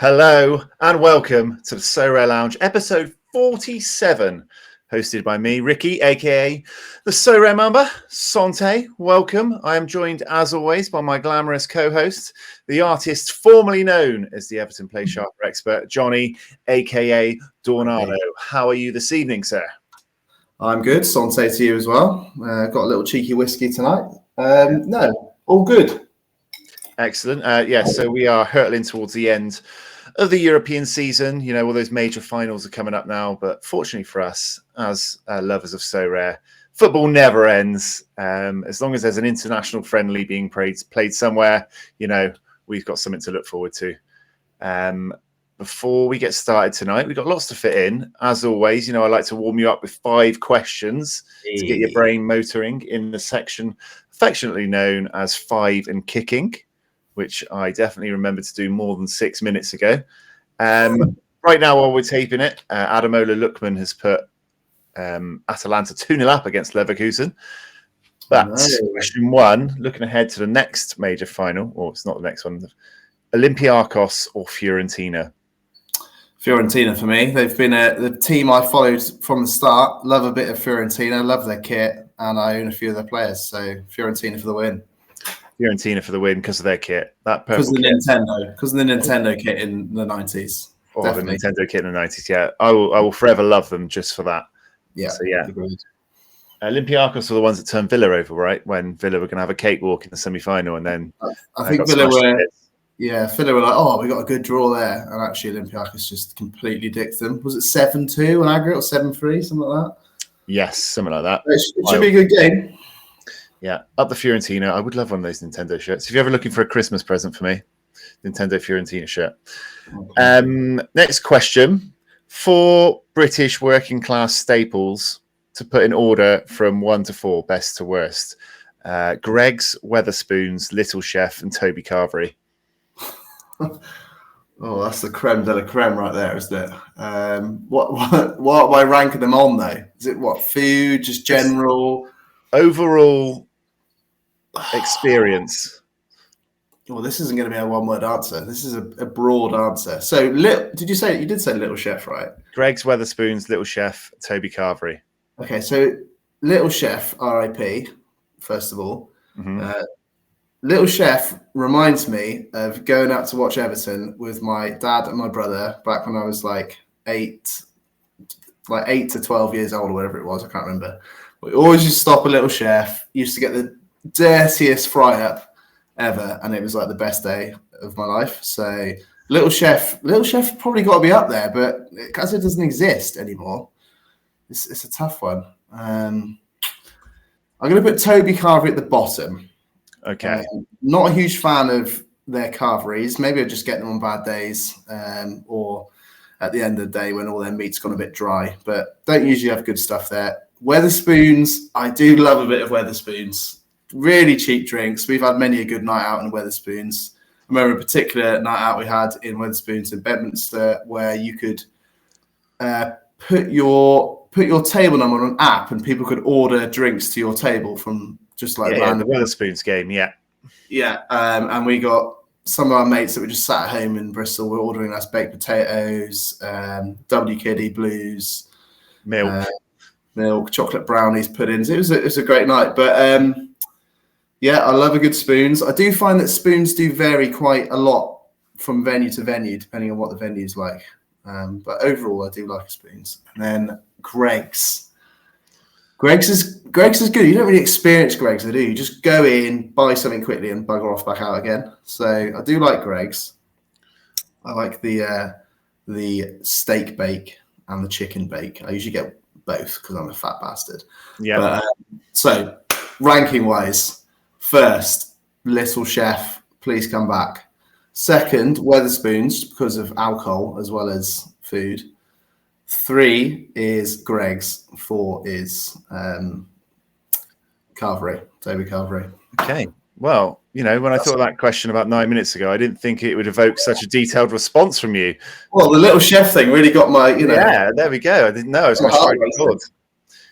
Hello and welcome to the Sorare Lounge, episode 47, hosted by me, Ricky, aka the Sorare Mamba. Sante, welcome. I am joined, as always, by my glamorous co-host, the artist formerly known as the Everton Play Sharper expert, Johnny, aka DawNado. How are you this evening, sir? I'm good. Sante to you as well. Got a little cheeky whiskey tonight. No, all good. Excellent. So we are hurtling towards the end of the European season. You know, all those major finals are coming up now. But fortunately for us, as lovers of Sorare, football never ends. As long as there's an international friendly being played somewhere, you know, we've got something to look forward to. Before we get started tonight, we've got lots to fit in. As always, you know, I like to warm you up with 5 questions to get your brain motoring in the section affectionately known as 5 and Kicking, which I definitely remember to do more than 6 minutes ago. Right now, while we're taping it, Adamola Lookman has put Atalanta 2-0 up against Leverkusen. But question 1, looking ahead to the next major final, or it's not the next one, Olympiacos or Fiorentina? Fiorentina for me. They've been the team I followed from the start. Love a bit of Fiorentina, love their kit, and I own a few of their players. So Fiorentina for the win. Fiorentina for the win because of their kit. Because of the Nintendo kit in the 90s. Oh, definitely. The Nintendo kit in the 90s, yeah. I will forever love them just for that. Yeah. So, yeah. Agreed. Olympiacos were the ones that turned Villa over, right? When Villa were going to have a cakewalk in the semi-final, and then I think Villa were... Yeah, Villa were like, oh, we got a good draw there. And actually, Olympiacos just completely dicked them. Was it 7-2 on aggregate or 7-3, something like that? Yes, something like that. It should be a good game. Yeah, up the Fiorentina. I would love one of those Nintendo shirts. If you're ever looking for a Christmas present for me, Nintendo Fiorentina shirt. Okay. Next question. 4 British working class staples to put in order from 1 to 4, best to worst. Greggs, Wetherspoons, Little Chef, and Toby Carvery. Oh, that's the creme de la creme right there, isn't it? What am I ranking them on, though? Is it what, food, just general? Overall experience. Well, this isn't going to be a one-word answer. This is a broad answer. So, did you say Little Chef, right? Greggs, Wetherspoons, Little Chef, Toby Carvery. Okay, so Little Chef, R.I.P. First of all, Little Chef reminds me of going out to watch Everton with my dad and my brother back when I was like 8 to 12 years old or whatever it was. I can't remember. We always used to stop at Little Chef. Used to get the dirtiest fry up ever, and it was like the best day of my life. So Little Chef probably got to be up there, but because it doesn't exist anymore, it's a tough one. I'm going to put Toby Carvery at the bottom. Okay. Not a huge fan of their carveries. Maybe I just get them on bad days, or at the end of the day when all their meat's gone a bit dry. But don't usually have good stuff there. Wetherspoons, I do love a bit of Wetherspoons. Really cheap drinks. We've had many a good night out in Wetherspoons. I remember a particular night out we had in Wetherspoons in Bedminster where you could put your table number on an app and people could order drinks to your table from just like the Wetherspoons game, yeah. And we got some of our mates that were just sat at home in Bristol were ordering us baked potatoes, WKD blues, milk, chocolate brownies, puddings. It was a great night. But I love a good spoons. I do find that spoons do vary quite a lot from venue to venue, depending on what the venue's like. But overall, I do like spoons. And then Greggs. Greggs is good. You don't really experience Greggs, do you? You just go in, buy something quickly, and bugger off back out again. So I do like Greggs. I like the steak bake and the chicken bake. I usually get both because I'm a fat bastard. Yeah. But, so ranking wise, first, Little Chef, please come back. Second, Wetherspoons because of alcohol as well as food. 3 is Greggs. 4 is Toby Carvery. Okay. Well, you know, when I thought of that question about 9 minutes ago, I didn't think it would evoke such a detailed response from you. Well, the Little Chef thing really got my, Yeah, there we go. I didn't know. I was going to strike a chord.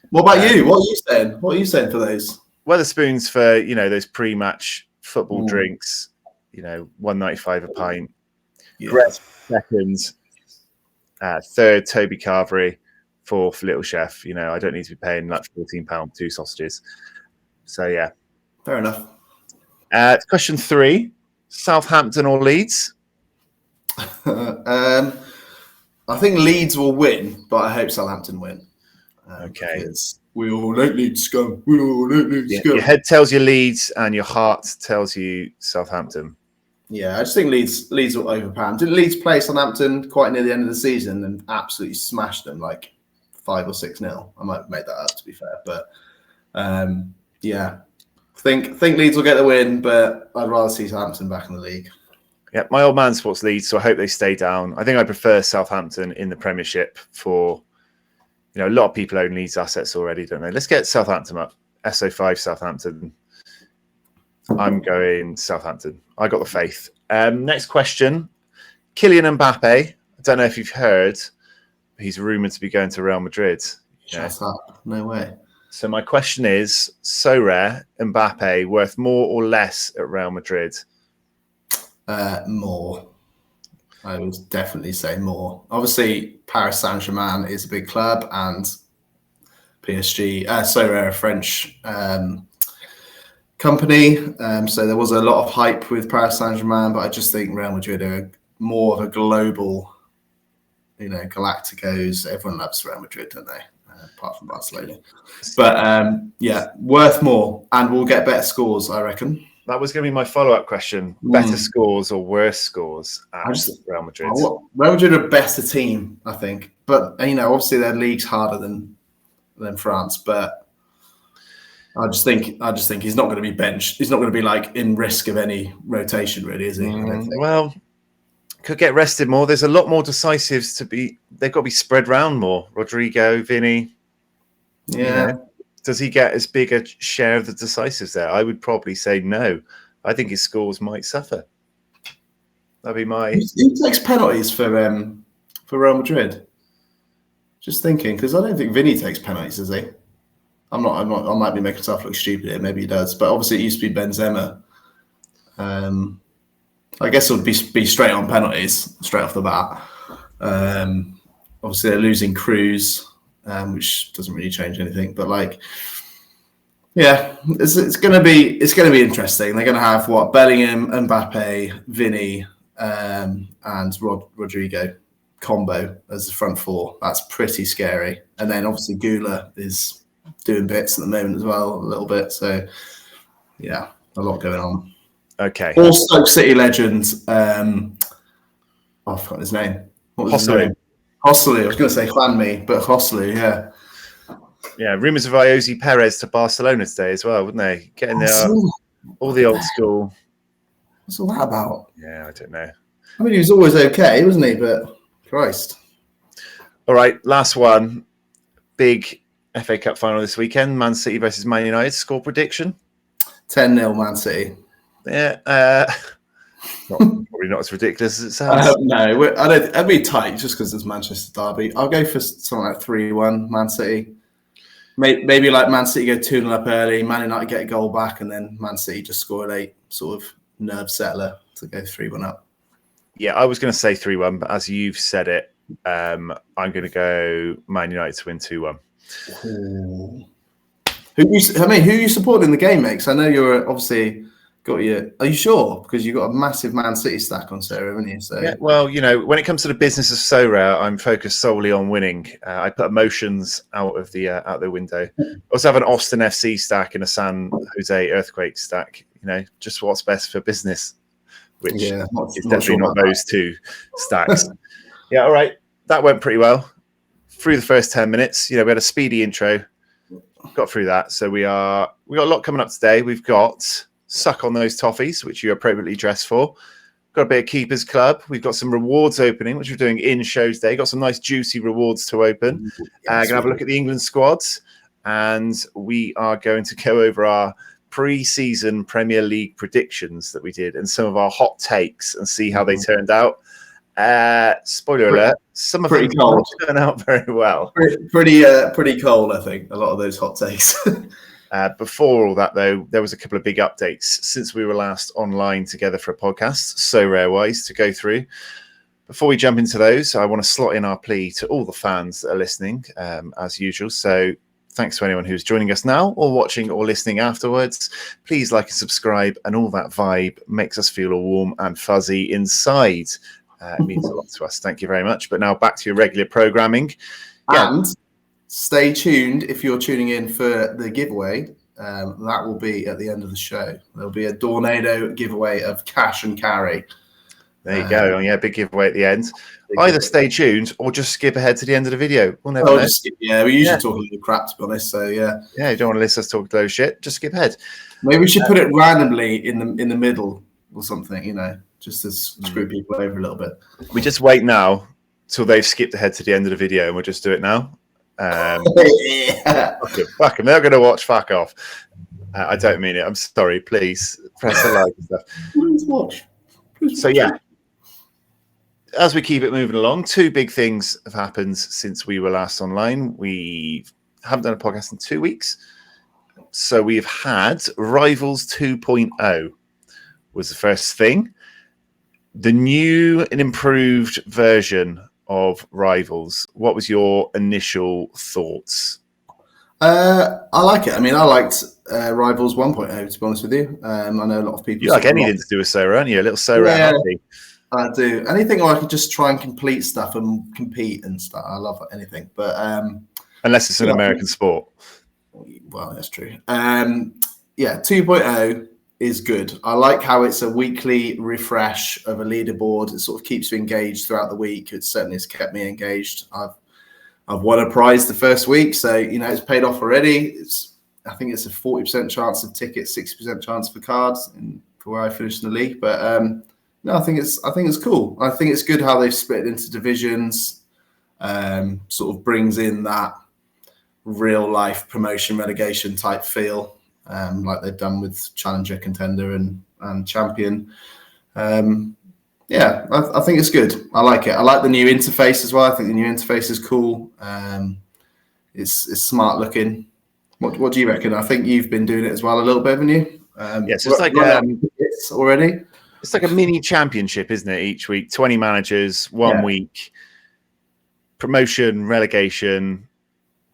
What about you? What are you saying? What are you saying for those? Wetherspoons for, you know, those pre-match football drinks, you know, $1.95 a pint. Brett second, third Toby Carvery, fourth Little Chef. You know, I don't need to be paying like £14 2 sausages. So yeah, fair enough. Question 3: Southampton or Leeds? I think Leeds will win, but I hope Southampton win. Okay. We all don't need scum. We all don't need scum. Your head tells you Leeds, and your heart tells you Southampton. Yeah, I just think Leeds will overpower them. Didn't Leeds play Southampton quite near the end of the season and absolutely smashed them like 5 or 6-0? I might have made that up, to be fair, but yeah, think Leeds will get the win, but I'd rather see Southampton back in the league. Yeah, my old man supports Leeds, so I hope they stay down. I think I prefer Southampton in the Premiership for, you know, a lot of people own Leeds assets already, don't they? Let's get Southampton up. SO5 Southampton. I'm going Southampton. I got the faith. Next question. Kylian Mbappe. I don't know if you've heard, but he's rumoured to be going to Real Madrid. Shut up. No way. So my question is, Sorare Mbappe worth more or less at Real Madrid? More. I would definitely say more. Obviously, Paris Saint-Germain is a big club, and PSG, Sorare, a French company. So there was a lot of hype with Paris Saint-Germain, but I just think Real Madrid are more of a global, you know, Galacticos. Everyone loves Real Madrid, don't they? Apart from Barcelona. But yeah, worth more, and we'll get better scores, I reckon. That was going to be my follow-up question. Better scores or worse scores at Real Madrid? Real Madrid are a better team, I think. But, you know, obviously their league's harder than France. But I just think he's not going to be benched. He's not going to be, like, in risk of any rotation, really, is he? I don't think. Well, could get rested more. There's a lot more decisives to be... They've got to be spread around more. Rodrigo, Vinny. Yeah. You know? Does he get as big a share of the decisives there? I would probably say no. I think his scores might suffer. That'd be my... Who takes penalties for Real Madrid? Just thinking, because I don't think Vinny takes penalties, does he? I'm not. I might be making myself look stupid here. Maybe he does. But obviously it used to be Benzema. I guess it would be straight on penalties, straight off the bat. Obviously they're losing Cruz. Which doesn't really change anything, but like, yeah, it's going to be interesting. They're going to have Bellingham, Mbappe, Vinny, and Rodrigo combo as the front four. That's pretty scary. And then obviously Gula is doing bits at the moment as well, a little bit. So yeah, a lot going on. Okay. All Stoke City legend. I forgot his name. What was his name? Hosselu. I was going to say Juanmi, but Hosselu, yeah. Yeah, rumours of Iosi Perez to Barcelona today as well, wouldn't they? Getting there, all the old school. What's all that about? Yeah, I don't know. I mean, he was always okay, wasn't he? But Christ. All right, last one. Big FA Cup final this weekend. Man City versus Man United. Score prediction? 10-0 Man City. Yeah, probably not as ridiculous as it sounds. No, I'd be tight just because it's Manchester derby. I'll go for something like 3-1 Man City. Maybe like Man City go 2-0 up early, Man United get a goal back, and then Man City just score a late sort of nerve settler to go 3-1 up. Yeah, I was going to say 3-1, but as you've said it, I'm going to go Man United to win 2-1. Who are you supporting in the game, mate? 'Cause I know you're obviously... Are you sure? Because you've got a massive Man City stack on Sorare, haven't you? So yeah, well, you know, when it comes to the business of Sorare, I'm focused solely on winning. I put emotions out the window. I also have an Austin FC stack and a San Jose Earthquake stack. You know, just what's best for business, which is definitely not those two stacks. Yeah, all right, that went pretty well. Through the first 10 minutes, you know, we had a speedy intro, got through that. So we got a lot coming up today. We've got Suck on Those Toffees, which you're appropriately dressed for. Got a bit of Keepers Klub. We've got some rewards opening, which we're doing in shows day. Got some nice juicy rewards to open. Going to have a look at the England squads. And we are going to go over our pre-season Premier League predictions that we did and some of our hot takes and see how they turned out. Spoiler alert, some of them didn't turn out very well. Pretty cold, I think, a lot of those hot takes. Before all that, though, there was a couple of big updates since we were last online together for a podcast, Sorare-wise, to go through. Before we jump into those, I want to slot in our plea to all the fans that are listening, as usual. So thanks to anyone who's joining us now or watching or listening afterwards. Please like and subscribe, and all that vibe makes us feel all warm and fuzzy inside. It means a lot to us. Thank you very much. But now back to your regular programming. And stay tuned if you're tuning in for the giveaway. That will be at the end of the show. There'll be a DawNado giveaway of cash and carry. There you go. Yeah, big giveaway at the end. Either stay tuned or just skip ahead to the end of the video. We'll never know. We usually talk a little crap, to be honest. So yeah, you don't want to listen to us talk low shit. Just skip ahead. Maybe we should put it randomly in the middle or something. Just to screw people over a little bit. We just wait now till they've skipped ahead to the end of the video, and we'll just do it now. Fuck them. They're going to watch. Fuck off. I don't mean it. I'm sorry. Please press the like and stuff. Please watch. So yeah. As we keep it moving along, two big things have happened since we were last online. We haven't done a podcast in 2 weeks. So we've had Rivals 2.0 was the first thing. The new and improved version of Rivals. What was your initial thoughts? I like it. I mean, I liked Rivals 1.0, to be honest with you. I know a lot of people... You like anything to do with Sorare, aren't you? A little Sorare happy. I do. Anything where I can just try and complete stuff and compete and stuff. I love anything. But unless it's an American sport. Well, that's true. 2.0 is good. I like how it's a weekly refresh of a leaderboard. It sort of keeps you engaged throughout the week. It certainly has kept me engaged. I've won a prize the first week, so it's paid off already. I think it's a 40% chance of tickets, 60% chance for cards, for where I finished in the league. But no, I think it's cool. I think it's good how they've split it into divisions. Sort of brings in that real life promotion relegation type feel, like they've done with Challenger, Contender, and Champion. I think it's good. I like it. I like the new interface as well. I think the new interface is cool. It's smart looking. What do you reckon? I think you've been doing it as well a little bit, haven't you? Yes, it's like already. It's like a mini championship, isn't it? Each week, 20 managers, 1 week, promotion, relegation.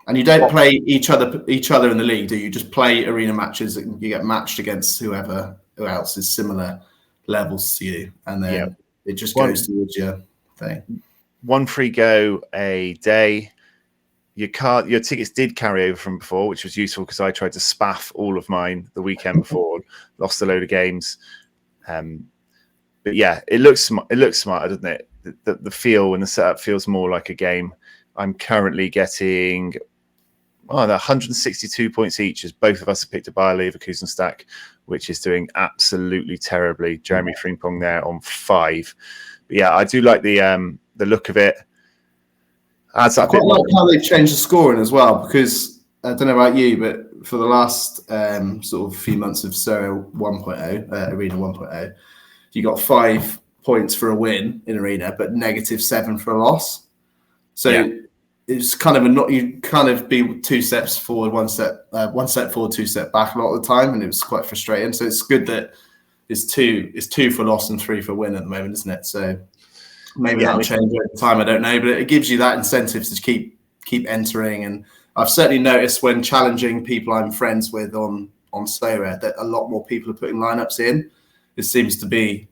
And you don't play each other in the league, do you? Just play arena matches and you get matched against who else is similar levels to you, and then it just goes towards your thing. 1 free go a day. Your tickets did carry over from before, which was useful because I tried to spaff all of mine the weekend before, lost a load of games. But yeah, it looks smarter, doesn't it? The feel and the setup feels more like a game. I'm currently getting 162 points each, as both of us have picked a Bayer Leverkusen stack, which is doing absolutely terribly. Jeremy Frimpong there on 5. But yeah, I do like the look of it. I quite like how they've changed the scoring as well, because I don't know about you, but for the last sort of few months of Sorare 1.0, Arena 1.0, you got 5 points for a win in Arena, but -7 for a loss. So it's kind of you kind of be 2 steps forward, 1 step forward, 2 step back a lot of the time, and it was quite frustrating. So it's good that it's 2 for loss and 3 for win at the moment, isn't it? So maybe that'll change over time. I don't know, but it gives you that incentive to keep entering. And I've certainly noticed when challenging people I'm friends with on Sorare that a lot more people are putting lineups in. It seems to be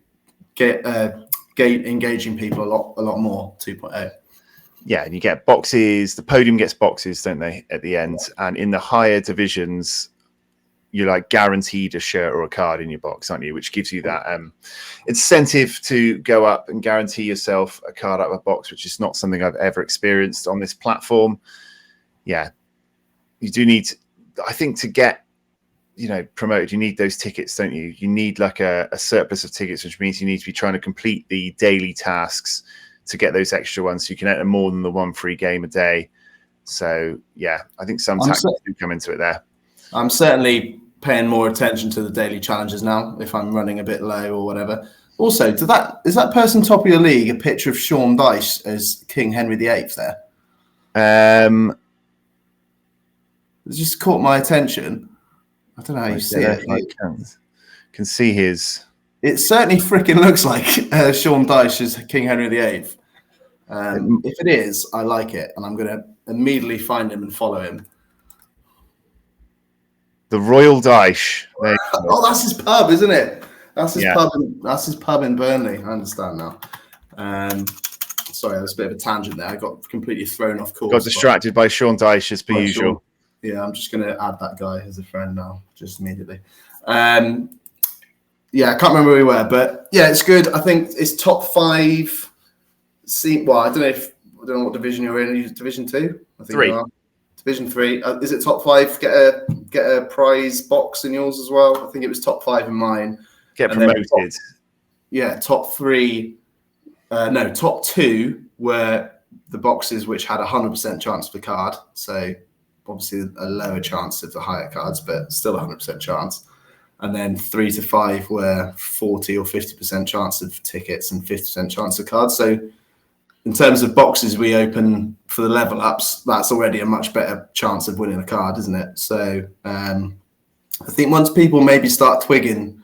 engaging people a lot more. 2.0. Yeah, and you get boxes. The podium gets boxes, don't they, at the end? And in the higher divisions, you're like guaranteed a shirt or a card in your box, aren't you? Which gives you that incentive to go up and guarantee yourself a card out of a box, which is not something I've ever experienced on this platform. Yeah, you do need, I think, to get promoted, you need those tickets, don't you? You need like a surplus of tickets, which means you need to be trying to complete the daily tasks to get those extra ones, so you can enter more than the 1 free game a day. So yeah, I think some tactics do come into it there. I'm certainly paying more attention to the daily challenges now if I'm running a bit low or whatever. Also, is that person top of your league a picture of Sean Dyche as King Henry VIII there? It just caught my attention. I don't know how you see it. I can see his. It certainly freaking looks like Sean Dyche is King Henry VIII. If it is, I like it, and I'm going to immediately find him and follow him. The Royal Dyche. Oh, that's his pub, isn't it? That's his pub. That's his pub in Burnley. I understand now. Sorry, there's a bit of a tangent there. I got completely thrown off course. Got distracted by Sean Dyche as per usual. Sean. Yeah, I'm just going to add that guy as a friend now, just immediately. Yeah, I can't remember where we were, but yeah, it's good. I think it's top 5. Well, I don't know what division you're in. Division 2? I think 3. Division 3. Is it top 5? Get a prize box in yours as well. I think it was top 5 in mine. Get promoted. Top 3. No, top 2 were the boxes which had 100% chance for card. So obviously a lower chance of the higher cards, but still 100% chance. And then 3 to 5 were 40 or 50% chance of tickets and 50% chance of cards. So in terms of boxes we open for the level ups, that's already a much better chance of winning a card, isn't it? So I think once people maybe start twigging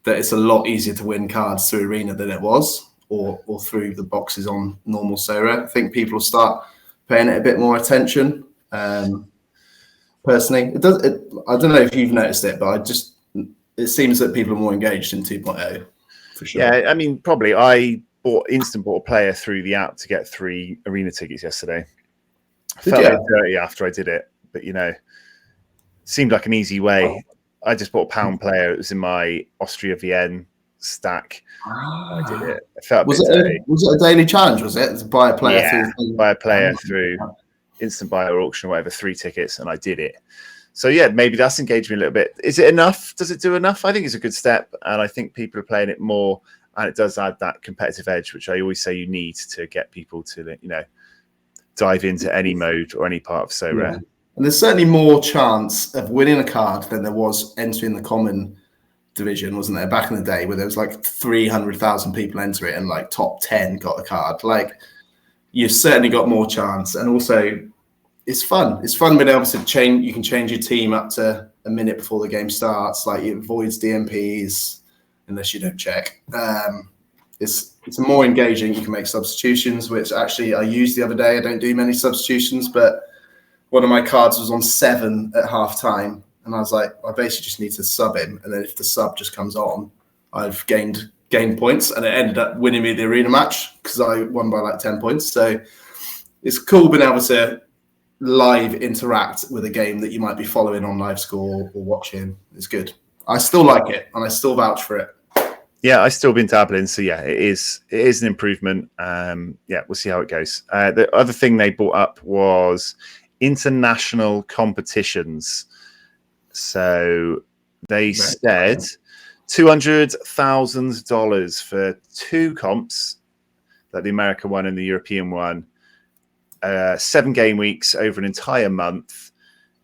that it's a lot easier to win cards through Arena than it was, or through the boxes on normal Sorare, I think people will start paying it a bit more attention. Personally, I don't know if you've noticed it, but it seems that people are more engaged in 2.0 for sure. Yeah, I mean, probably. I bought a player through the app to get 3 Arena tickets yesterday. I felt a bit dirty after I did it, but seemed like an easy way. I just bought a pound player. It was in my Austria Vienna stack. I did it. I felt was it a daily challenge? Was it to buy a player through instant buy or auction or whatever, 3 tickets, and I did it. So yeah, maybe that's engaged me a little bit. Is it enough? Does it do enough? I think it's a good step, and I think people are playing it more, and it does add that competitive edge, which I always say you need to get people to dive into any mode or any part of Sorare. Yeah. And there's certainly more chance of winning a card than there was entering the common division, wasn't there? Back in the day, where there was like 300,000 people enter it, and like top 10 got a card. Like, you've certainly got more chance, and also it's fun. It's fun being able to change. You can change your team up to a minute before the game starts. Like, it avoids DMPs unless you don't check. It's more engaging. You can make substitutions, which actually I used the other day. I don't do many substitutions, but one of my cards was on 7 at half time, and I was like, I basically just need to sub him, and then if the sub just comes on, I've gained points, and it ended up winning me the Arena match because I won by like 10 points. So it's cool being able to live interact with a game that you might be following on live score or watching. It's good. I still like it, and I still vouch for it. Yeah, I've still been dabbling, so yeah, it is an improvement. Yeah, we'll see how it goes. The other thing they brought up was international competitions. So they said $200,000 for 2 comps, that the American one and the European one, 7 game weeks over an entire month.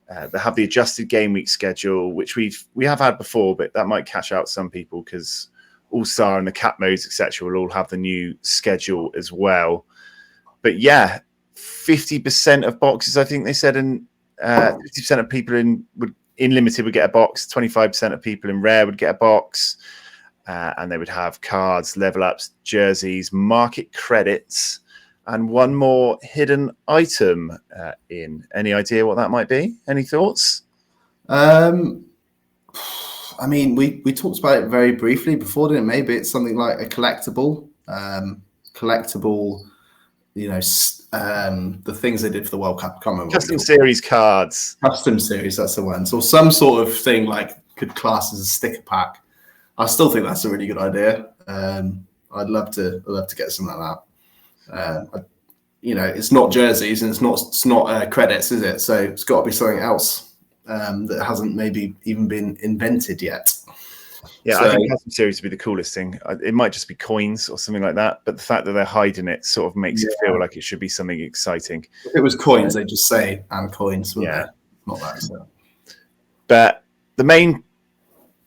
They have the adjusted game week schedule, which we have had before, but that might catch out some people because All-Star and the cap modes, etc., will all have the new schedule as well. But yeah, 50% of boxes, I think they said, and 50% of people in limited would get a box. 25% of people in rare would get a box, and they would have cards, level ups, jerseys, market credits, and one more hidden item in. Any idea what that might be? Any thoughts? I mean, we talked about it very briefly before, didn't it? Maybe it's something like a collectible, the things they did for the World Cup. Custom series cards. Custom series, that's the one. So some sort of thing like could class as a sticker pack. I still think that's a really good idea. I'd love to get something like that. It's not jerseys and it's not credits, is it? So it's got to be something else that hasn't maybe even been invented yet. Yeah, I think custom series would be the coolest thing. It might just be coins or something like that, but the fact that they're hiding it sort of makes it feel like it should be something exciting. If it was coins, they'd just say "and coins," wouldn't they? Not that. So. But the main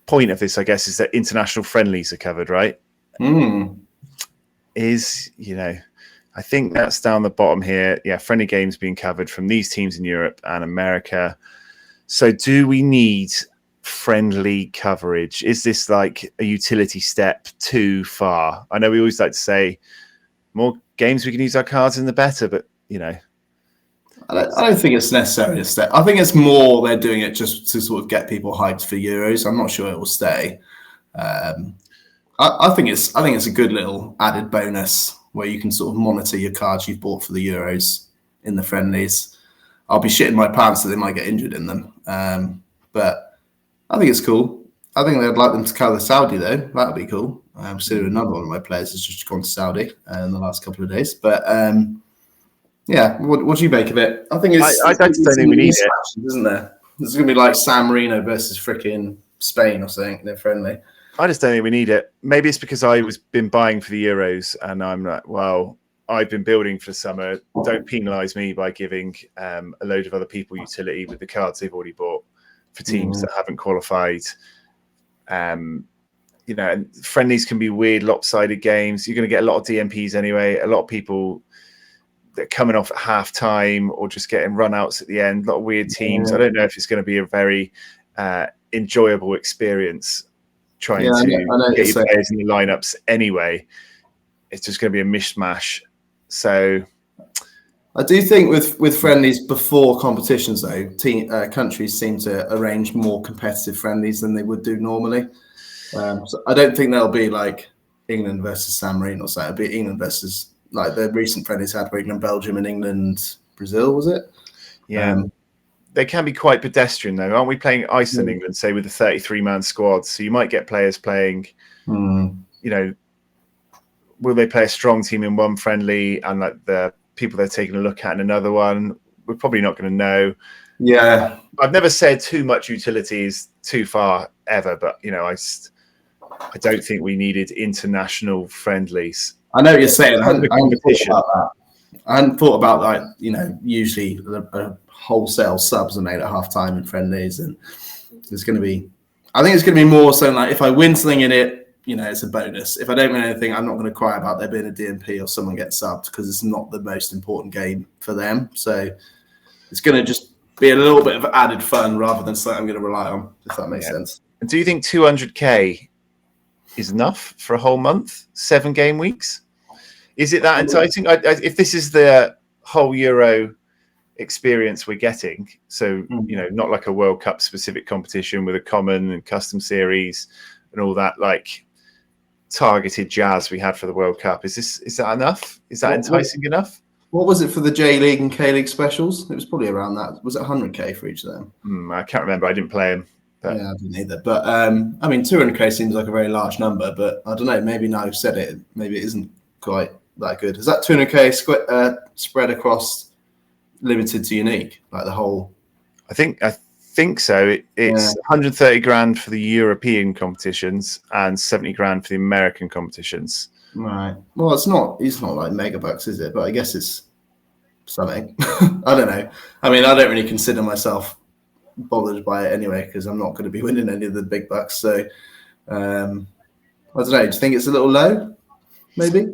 point of this, I guess, is that international friendlies are covered, right? I think that's down the bottom here. Yeah, friendly games being covered from these teams in Europe and America. So do we need friendly coverage? Is this like a utility step too far? I know we always like to say more games we can use our cards in, the better, but I don't think it's necessarily a step. I think it's more they're doing it just to sort of get people hyped for Euros. I'm not sure it will stay. I think it's a good little added bonus where you can sort of monitor your cards you've bought for the Euros in the friendlies. I'll be shitting my pants that they might get injured in them, but I think it's cool. I think they'd like them to cover Saudi though. That'd be cool. Considering another one of my players has just gone to Saudi in the last couple of days, but. Yeah, what do you make of it? I think it's. I don't think we need it, isn't there? It's going to be like San Marino versus freaking Spain or something. They're friendly. I just don't think we need it. Maybe it's because I was been buying for the Euros, and I'm like, well, I've been building for the summer. Don't penalise me by giving a load of other people utility with the cards they've already bought for teams that haven't qualified. And friendlies can be weird, lopsided games. You're going to get a lot of DMPs anyway. A lot of people. They're coming off at half time or just getting run outs at the end. A lot of weird teams. I don't know if it's going to be a very enjoyable experience trying to get your players in the lineups anyway. It's just going to be a mishmash. So I do think with friendlies before competitions though, countries seem to arrange more competitive friendlies than they would do normally. So I don't think they'll be like England versus San Marino or something. It'll be England versus like the recent friendlies had for England, Belgium, and England, Brazil, was it? Yeah. They can be quite pedestrian, though. Aren't we playing Iceland, England, say, with a 33-man squad? So you might get players playing, will they play a strong team in one friendly and like the people they're taking a look at in another one? We're probably not going to know. Yeah. I've never said too much utility is too far ever, but, I don't think we needed international friendlies. I know what you're saying. I hadn't thought about like, usually wholesale subs are made at half time in friendlies, and there's going to be, I think it's going to be more so like if I win something in it, it's a bonus. If I don't win anything, I'm not going to cry about there being a DMP or someone gets subbed because it's not the most important game for them. So it's going to just be a little bit of added fun rather than something I'm going to rely on, if that makes sense. And do you think 200k is enough for a whole month, 7 game weeks? Is it that enticing? If this is the whole Euro experience we're getting, so not like a World Cup specific competition with a common and custom series and all that like targeted jazz we had for the World Cup, is that enough? Is that enticing enough? What was it for the J League and K League specials? It was probably around that. Was it 100k for each of them? I can't remember. I didn't play them. Yeah, I didn't either. But 200k seems like a very large number. But I don't know. Maybe now you've said it, maybe it isn't quite that good. Is that 200k spread across limited to unique, like the whole? I think so. It's 130 grand for the European competitions and 70 grand for the American competitions. Right. Well, it's not like megabucks, is it? But I guess it's something. I don't know. I mean, I don't really consider myself bothered by it anyway because I'm not going to be winning any of the big bucks. So I don't know. Do you think it's a little low? Maybe.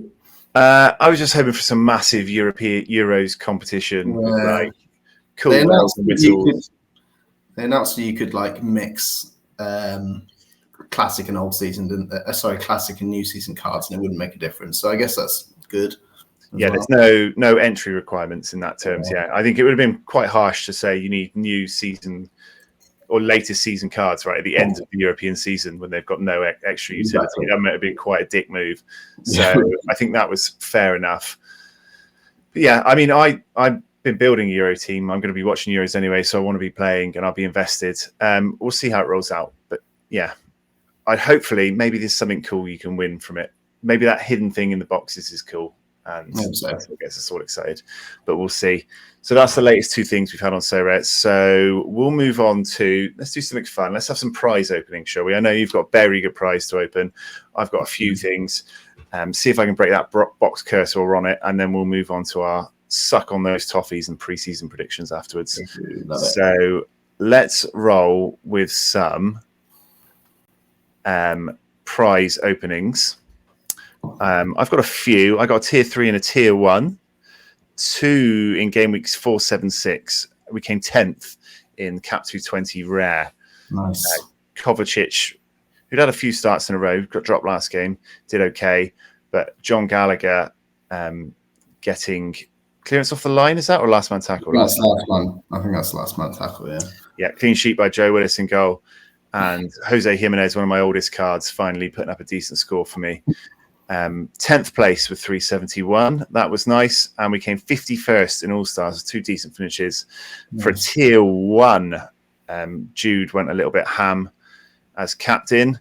I was just hoping for some massive European Euros competition with like cool bells and whistles. They announced you could like mix classic and old season, didn't they? Classic and new season cards, and it wouldn't make a difference. So I guess that's good. Yeah, there's no entry requirements in that terms. Yeah, I think it would have been quite harsh to say you need new season or latest season cards right at the end of the European season when they've got no extra utility. Exactly. That might have been quite a dick move. So I think that was fair enough. But yeah, I mean, I've been building a Euro team. I'm going to be watching Euros anyway, so I want to be playing and I'll be invested. We'll see how it rolls out. But yeah, hopefully maybe there's something cool you can win from it. Maybe that hidden thing in the boxes is cool. And that's what gets us all excited. But we'll see. So that's the latest 2 things we've had on Sorare. So we'll move on to, let's do something fun. Let's have some prize opening, shall we? I know you've got a very good prize to open. I've got a few things. See if I can break that box cursor on it. And then we'll move on to our suck on those toffees and preseason predictions afterwards. So let's roll with some prize openings. I've got a few. I got a tier 3 and a tier 1. 2 in game weeks 4, 7, 6. We came 10th in Cap 220 Rare. Nice. Kovacic, who'd had a few starts in a row, got dropped last game, did okay. But John Gallagher getting clearance off the line, is that, or last man tackle? That's last man. I think that's last man tackle, yeah. Yeah, clean sheet by Joe Willis in goal. And Jose Jimenez, one of my oldest cards, finally putting up a decent score for me. 10th place with 371. That was nice. And we came 51st in All-Stars, 2 decent finishes. Nice. For tier 1, Jude went a little bit ham as captain.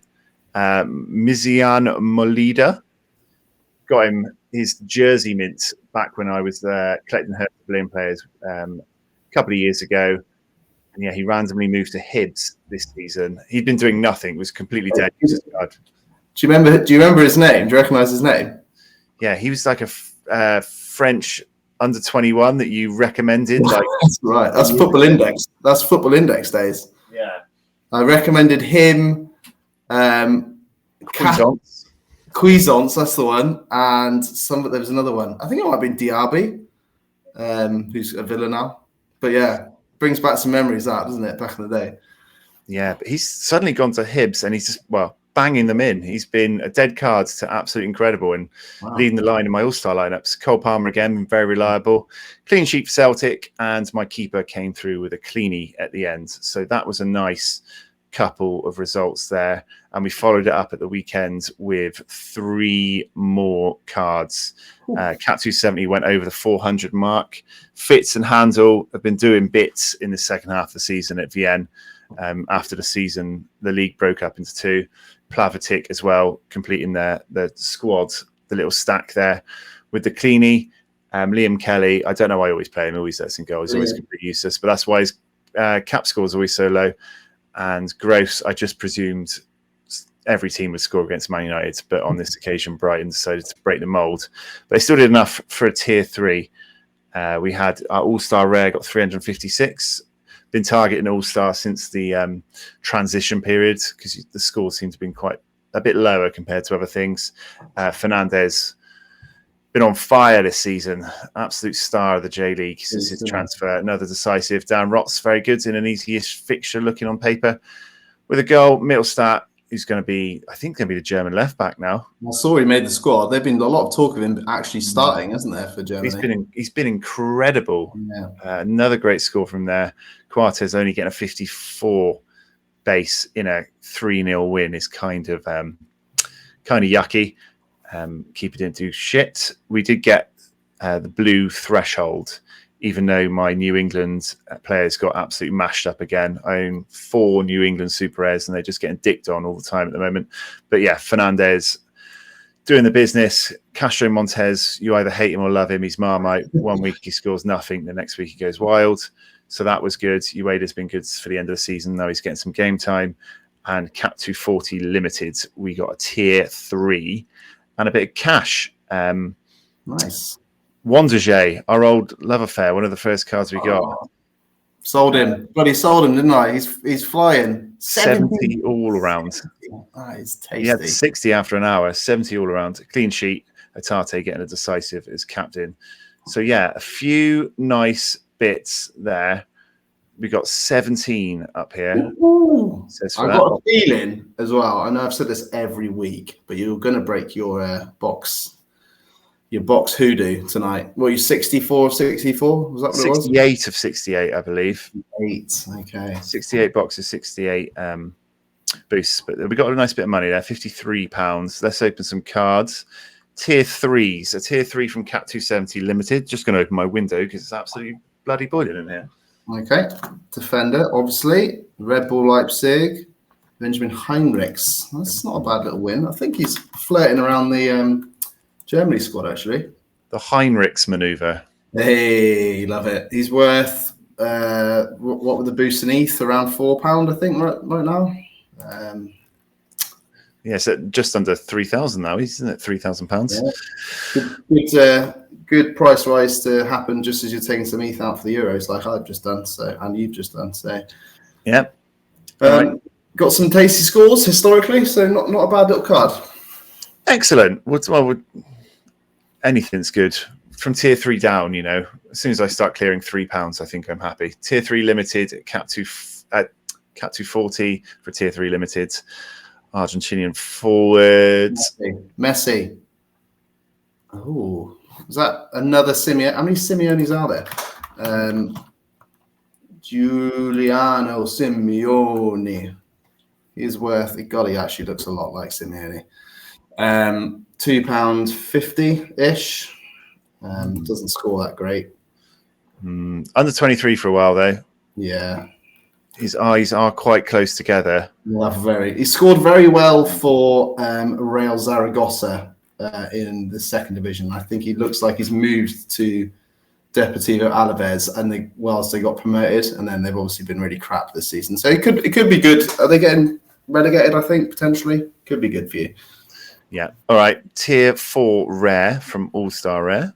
Mizian Molida got him his jersey mint back when I was collecting her Berlin players a couple of years ago. And yeah, he randomly moved to Hibs this season. He'd been doing nothing, was completely dead. Do you remember his name? Do you recognise his name? Yeah, he was like a French under 21 that you recommended. Like, that's right. That's Football Index. That's Football Index days. Yeah. I recommended him. Cuisance, that's the one. And there was another one. I think it might have been Diaby, who's a Villa now. But yeah, brings back some memories, that, doesn't it, back in the day? Yeah, but he's suddenly gone to Hibs and he's just, banging them in. He's been a dead card to absolutely incredible and leading the line in my all-star lineups. Cole Palmer again, very reliable. Clean sheet for Celtic, and my keeper came through with a cleanie at the end. So that was a nice couple of results there. And we followed it up at the weekend with 3 more cards. Cat 270 went over the 400 mark. Fitz and Handel have been doing bits in the second half of the season at Vienne. After the season, the league broke up into 2. Plavetic as well, completing the squad, the little stack there with the cleanie. Liam Kelly, I don't know why I always play him, always lets him go. He's always completely useless, but that's why his cap score is always so low. And Gross, I just presumed every team would score against Man United, but on this occasion, Brighton decided to break the mould. But they still did enough for a tier 3. We had our All-Star Rare, got 356. Been targeting All-Star since the transition period because the scores seem to have been quite a bit lower compared to other things. Fernandez been on fire this season. Absolute star of the J-League since his transfer. Another decisive. Dan Rotz, very good in an easy-ish fixture looking on paper. With a goal, Mittelstadt, who's going to be, I think, the German left-back now. I saw he made the squad. There's been a lot of talk of him actually starting, hasn't there, for Germany? He's been incredible. Yeah. Another great score from there. Quartes only getting a 54 base in a 3-0 win is kind of yucky. Keeper didn't do shit. We did get the blue threshold, even though my New England players got absolutely mashed up again. I own 4 New England Super Rares and they're just getting dicked on all the time at the moment. But yeah, Fernandez doing the business. Castro Montes, you either hate him or love him. He's Marmite. 1 week he scores nothing. The next week he goes wild. So that was good. Ueda's been good for the end of the season. Now he's getting some game time. And Cap 240 Limited, we got a tier 3 and a bit of cash. Nice. Wanderjay, our old love affair, one of the first cards we got. Sold him. Bloody sold him, didn't I? He's flying. 70 all around. That is tasty. He had 60 after an hour, 70 all around. Clean sheet. Atate getting a decisive as captain. So yeah, a few nice bits there. We got 17 up here. I've got a feeling as well. I know I've said this every week, but you're going to break your box hoodoo tonight. What are you, 64 of 64? Was that what 68 it was? of 68, I believe. 8, okay. 68 boxes, 68 boosts. But we got a nice bit of money there, £53. Let's open some cards. Tier 3s. A tier 3 from Cat 270 Limited. Just going to open my window because it's absolutely bloody boiling in here. Okay. Defender, obviously. Red Bull Leipzig. Benjamin Heinrichs. That's not a bad little win. I think he's flirting around the Germany squad, actually. The Heinrichs maneuver. Hey, love it. He's worth, what were the boosts in ETH? Around £4, I think, right now. So just under 3,000 now, isn't it? £3,000. Yeah. Good price rise to happen just as you're taking some ETH out for the Euros, like I've just done, and you've just done. So, yeah. Right. Got some tasty scores historically, so not a bad little card. Excellent. Anything's good. From tier 3 down, as soon as I start clearing £3, I think I'm happy. Tier 3 Limited, Cap 2, Cap 240 for tier 3 limited. Argentinian forward. Messi. Oh, is that another Simeone? How many Simeones are there? Giuliano Simeone. He's worth. God, he actually looks a lot like Simeone. £2.50 ish. Doesn't score that great. Under 23 for a while though. Yeah. His eyes are quite close together. He scored very well for Real Zaragoza in the second division. I think he looks like he's moved to Deportivo Alaves, and whilst they got promoted, and then they've obviously been really crap this season. So it could be good. Are they getting relegated? I think potentially could be good for you. Yeah. All right. Tier 4 rare from All Star Rare.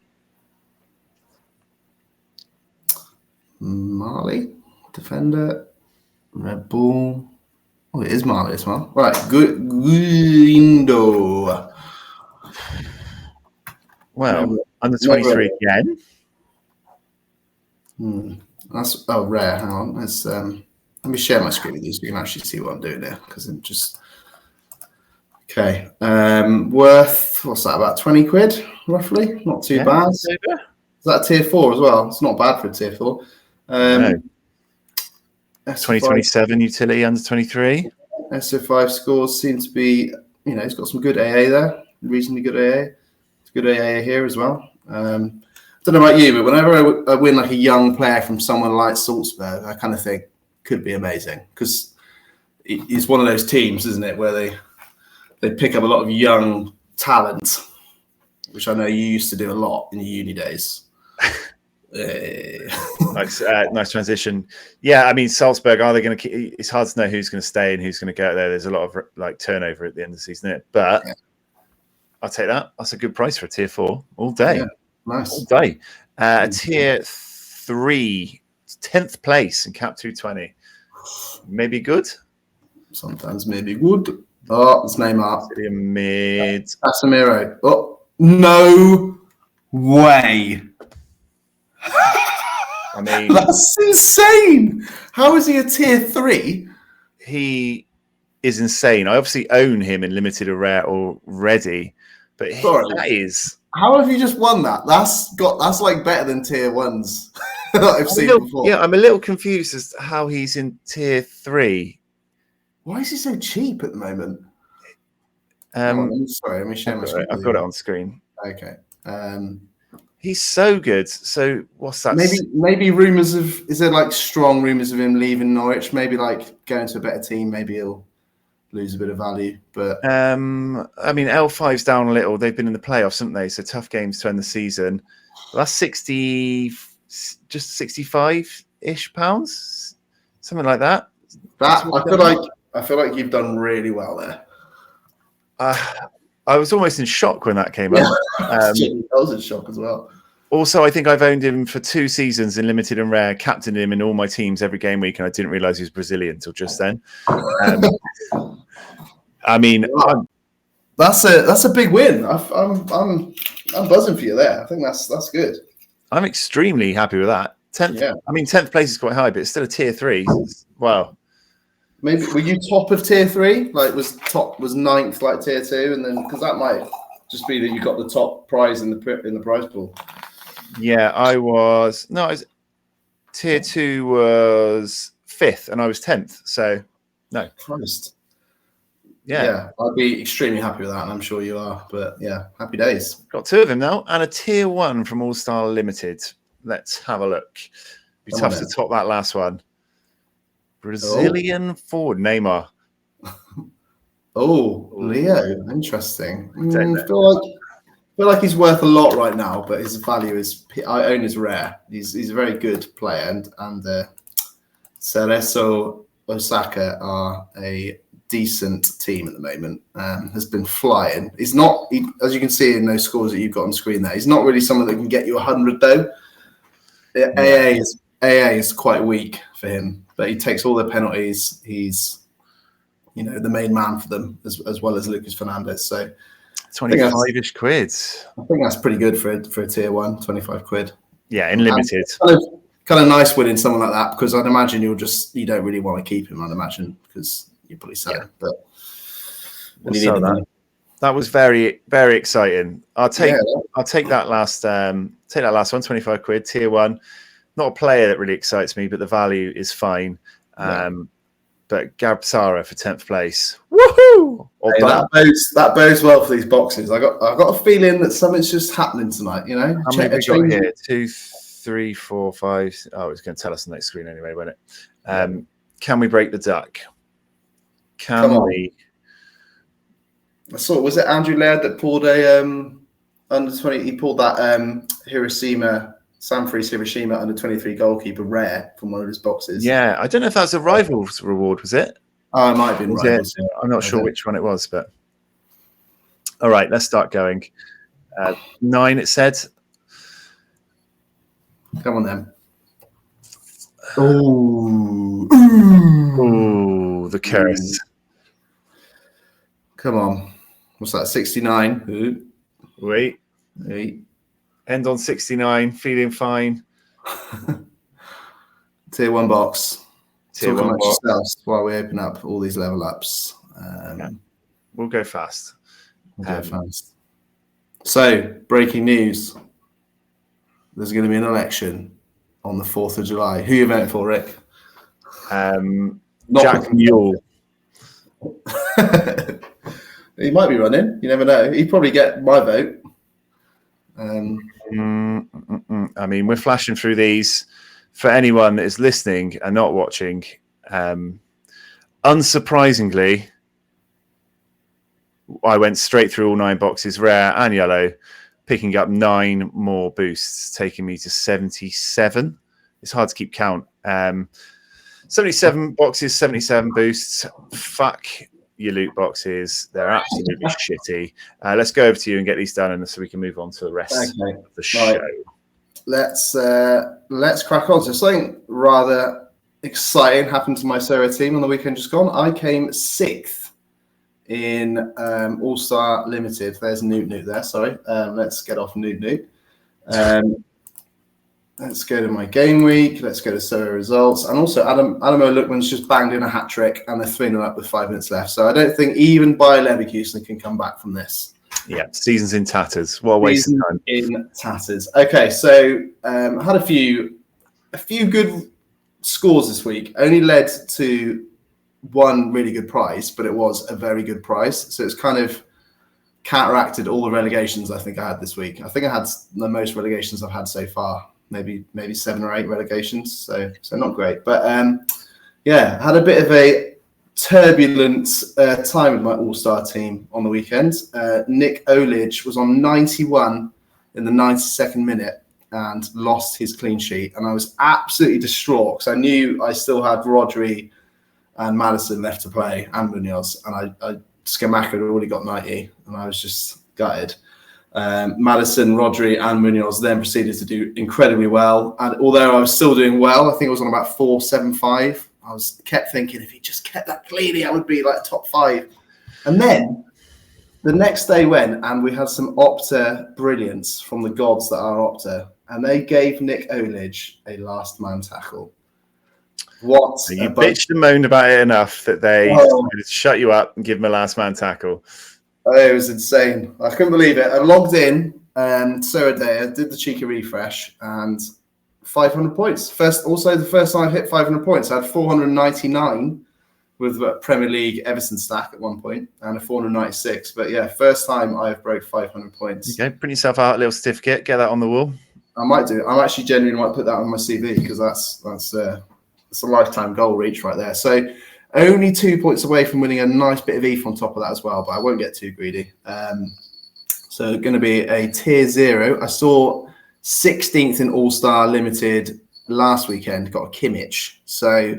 Mali defender. Red Bull. Oh, it is Marley as well. Right, Guindo. Well, under 23 again. That's rare. Hang on. Let's let me share my screen with you so you can actually see what I'm doing there. Because I'm just worth what's that? About 20 quid, roughly. Not too bad. Is that a tier 4 as well? It's not bad for a tier 4. No. 2027 utility under 23. SO5 scores seem to be, he's got some good AA there, reasonably good AA. It's good AA here as well. Don't know about you, but whenever I win like a young player from someone like Salzburg, I kind of think could be amazing because it's one of those teams, isn't it, where they pick up a lot of young talent, which I know you used to do a lot in your uni days. Nice transition. Yeah, I mean, Salzburg, are they going to keep? It's hard to know who's going to stay and who's going to go there. There's a lot of like turnover at the end of the season, isn't it? But I'll take that. That's a good price for a tier 4 all day. Yeah, nice. All day. Tier 3, 10th place in Cap 220. Maybe good. Sometimes maybe good. Oh, it's Neymar. Mid. Casemiro. Oh, no way. I mean, that's insane. How is he a tier 3? He is insane. I obviously own him in limited or rare already, but that is. How have you just won that? That's like better than tier 1s that I've seen before. Yeah, I'm a little confused as to how he's in tier 3. Why is he so cheap at the moment? Sorry, let me share my screen. I've got it on screen. Okay. He's so good. So what's that? Maybe rumours of, is there like strong rumours of him leaving Norwich? Maybe like going to a better team. Maybe he'll lose a bit of value. But I mean, L5's down a little. They've been in the playoffs, haven't they? So tough games to end the season. That's 60, just 65-ish pounds, something like that. I feel like you've done really well there. I was almost in shock when that came out. I was in shock as well. Also, I think I've owned him for 2 seasons in limited and rare, captained him in all my teams every game week, and I didn't realise he was Brazilian until just then. I mean, that's a big win. I'm buzzing for you there. I think that's good. I'm extremely happy with that. 10th. Yeah. I mean, 10th place is quite high, but it's still a tier 3. Wow. Maybe were you top of tier 3? Like was 9th like tier 2, and then because that might just be that you got the top prize in the prize pool. Yeah, I was. No, tier 2 was 5th, and I was 10th. So no. Christ. Yeah, I'd be extremely happy with that, and I'm sure you are. But yeah, happy days. Got 2 of them now, and a tier 1 from All Star Limited. Let's have a look. Be tough to top that last one. Brazilian forward Neymar. Oh, Leo, interesting. I feel like he's worth a lot right now, but his value I own is rare. He's a very good player, and Cerezo Osaka are a decent team at the moment. Has been flying. He's not, as you can see in those scores that you've got on screen there. He's not really someone that can get you 100 though. AA is quite weak for him, but he takes all the penalties. He's, the main man for them as well as Lucas Fernandez. So 25-ish quid. I think that's pretty good for a tier 1, 25 quid. Yeah, in limited. kind of nice winning someone like that, because I'd imagine you don't really want to keep him, I'd imagine, because you probably sell him. But that was very, very exciting. I'll take that last one, 25 quid, tier 1. Not a player that really excites me, but the value is fine. But Gab Sara for 10th place. Woohoo! Hey, that bodes well for these boxes. I got a feeling that something's just happening tonight, you know? How many have we got here? 2, 3, 4, 5. Oh, it's going to tell us on the next screen anyway, won't it? Can we break the duck? Can we? I saw, was it Andrew Laird that pulled a under 20? He pulled that Sanfrecce Hiroshima under 23 goalkeeper rare from one of his boxes. Yeah, I don't know if that's a Rivals reward, was it? Oh, it might have been Rivals. I'm not sure which one it was, but all right, let's start going. 9, it said. Come on then. Oh, the curse. Come on. What's that? 69. Wait. End on 69. Feeling fine. Tier 1 box. Tier 1 box. While we open up all these level ups. We'll go fast. So, breaking news. There's going to be an election on the 4th of July. Who are you voting for, Rick? Jack Mule. He might be running. You never know. He'd probably get my vote. I mean, we're flashing through these. For anyone that is listening and not watching, unsurprisingly, I went straight through all 9 boxes, rare and yellow, picking up 9 more boosts, taking me to 77. It's hard to keep count. 77 boxes, 77 boosts. Fuck your loot boxes. They're absolutely shitty. Let's go over to you and get these done, and so we can move on to the rest of the show. Right. Let's crack on. So something rather exciting happened to my Sorare team on the weekend just gone. I came 6th in All-Star Limited. There's Newt there. Sorry. Let's get off Newt. Let's go to my game week. Let's go to Sorare results. And also, Adam O'Lookman's just banged in a hat trick, and they're 3-0 up with 5 minutes left. So I don't think even Bayer Leverkusen can come back from this. Yeah, season's in tatters. What a waste of time. In tatters. Okay, so had a few good scores this week. Only led to one really good prize, but it was a very good prize. So it's kind of counteracted all the relegations I think I had this week. I think I had the most relegations I've had so far. Maybe 7 or 8 relegations. So not great. But had a bit of a turbulent time with my all-star team on the weekend. Nick Olidge was on 91 in the 92nd minute and lost his clean sheet. And I was absolutely distraught because I knew I still had Rodri and Madison left to play and Munoz. And Scamacca had already got 90 and I was just gutted. Madison, Rodri and Munoz then proceeded to do incredibly well. And although I was still doing well, I think I was on about 4.75. I kept thinking if he just kept that cleanly, I would be like top 5. And then the next day went and we had some Opta brilliance from the gods that are Opta. And they gave Nick Olidge a last man tackle. You bitched and moaned about it enough that they decided to shut you up and give him a last man tackle. Oh, it was insane. I couldn't believe it. I logged in, Sorare, did the cheeky refresh, and 500 points. The first time I hit 500 points. I had 499 with a Premier League Everton stack at one point, and a 496. But yeah, first time I've broke 500 points. Okay, print yourself out a little certificate, get that on the wall. I might do. I'm actually genuinely might put that on my CV because that's a lifetime goal reach right there. So only 2 points away from winning a nice bit of ETH on top of that as well, but I won't get too greedy. So going to be a tier 0. I saw 16th in All-Star Limited last weekend, got a Kimmich. So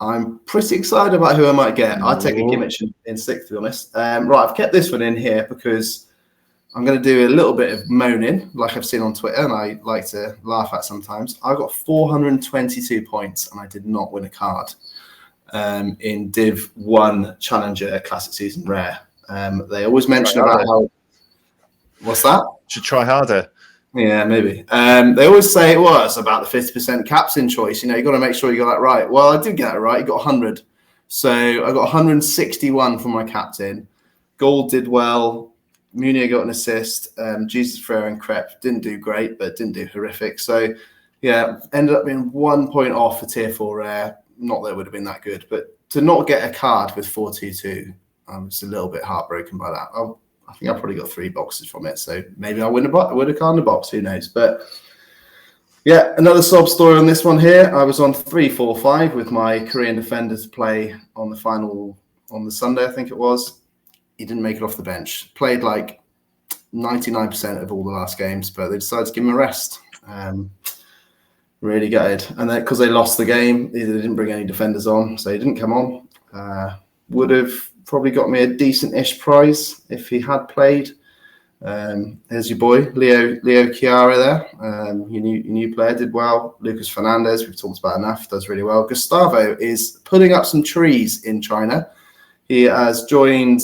I'm pretty excited about who I might get. I'd take a Kimmich in 6th, to be honest. Right, I've kept this one in here because I'm going to do a little bit of moaning, like I've seen on Twitter, and I like to laugh at sometimes. I got 422 points, and I did not win a card in Div 1 Challenger Classic Season Rare. They always mention about how... What's that? Should try harder. Yeah, maybe. They always say, well, it's about the 50% captain choice. You got to make sure you got that right. Well, I did get it right. You got 100. So I got 161 from my captain. Gould did well. Munir got an assist. Jesus Ferrer and Crep didn't do great, but didn't do horrific. So, yeah, ended up being 1 point off for tier 4 rare. Not that it would have been that good, but to not get a card with 422, I'm just a little bit heartbroken by that. I think I probably got 3 boxes from it, so maybe I win a card in the box. Who knows? But yeah, another sob story on this one here. I was on 3-4-5 with my Korean defender to play on the final on the Sunday, I think it was. He didn't make it off the bench. Played like 99% of all the last games, but they decided to give him a rest. Really gutted. And then because they lost the game, they didn't bring any defenders on, so he didn't come on. Would have probably got me a decent-ish prize if he had played. There's your boy, Leo Chiara there. Your new player, did well. Lucas Fernandez, we've talked about enough, does really well. Gustavo is putting up some trees in China. He has joined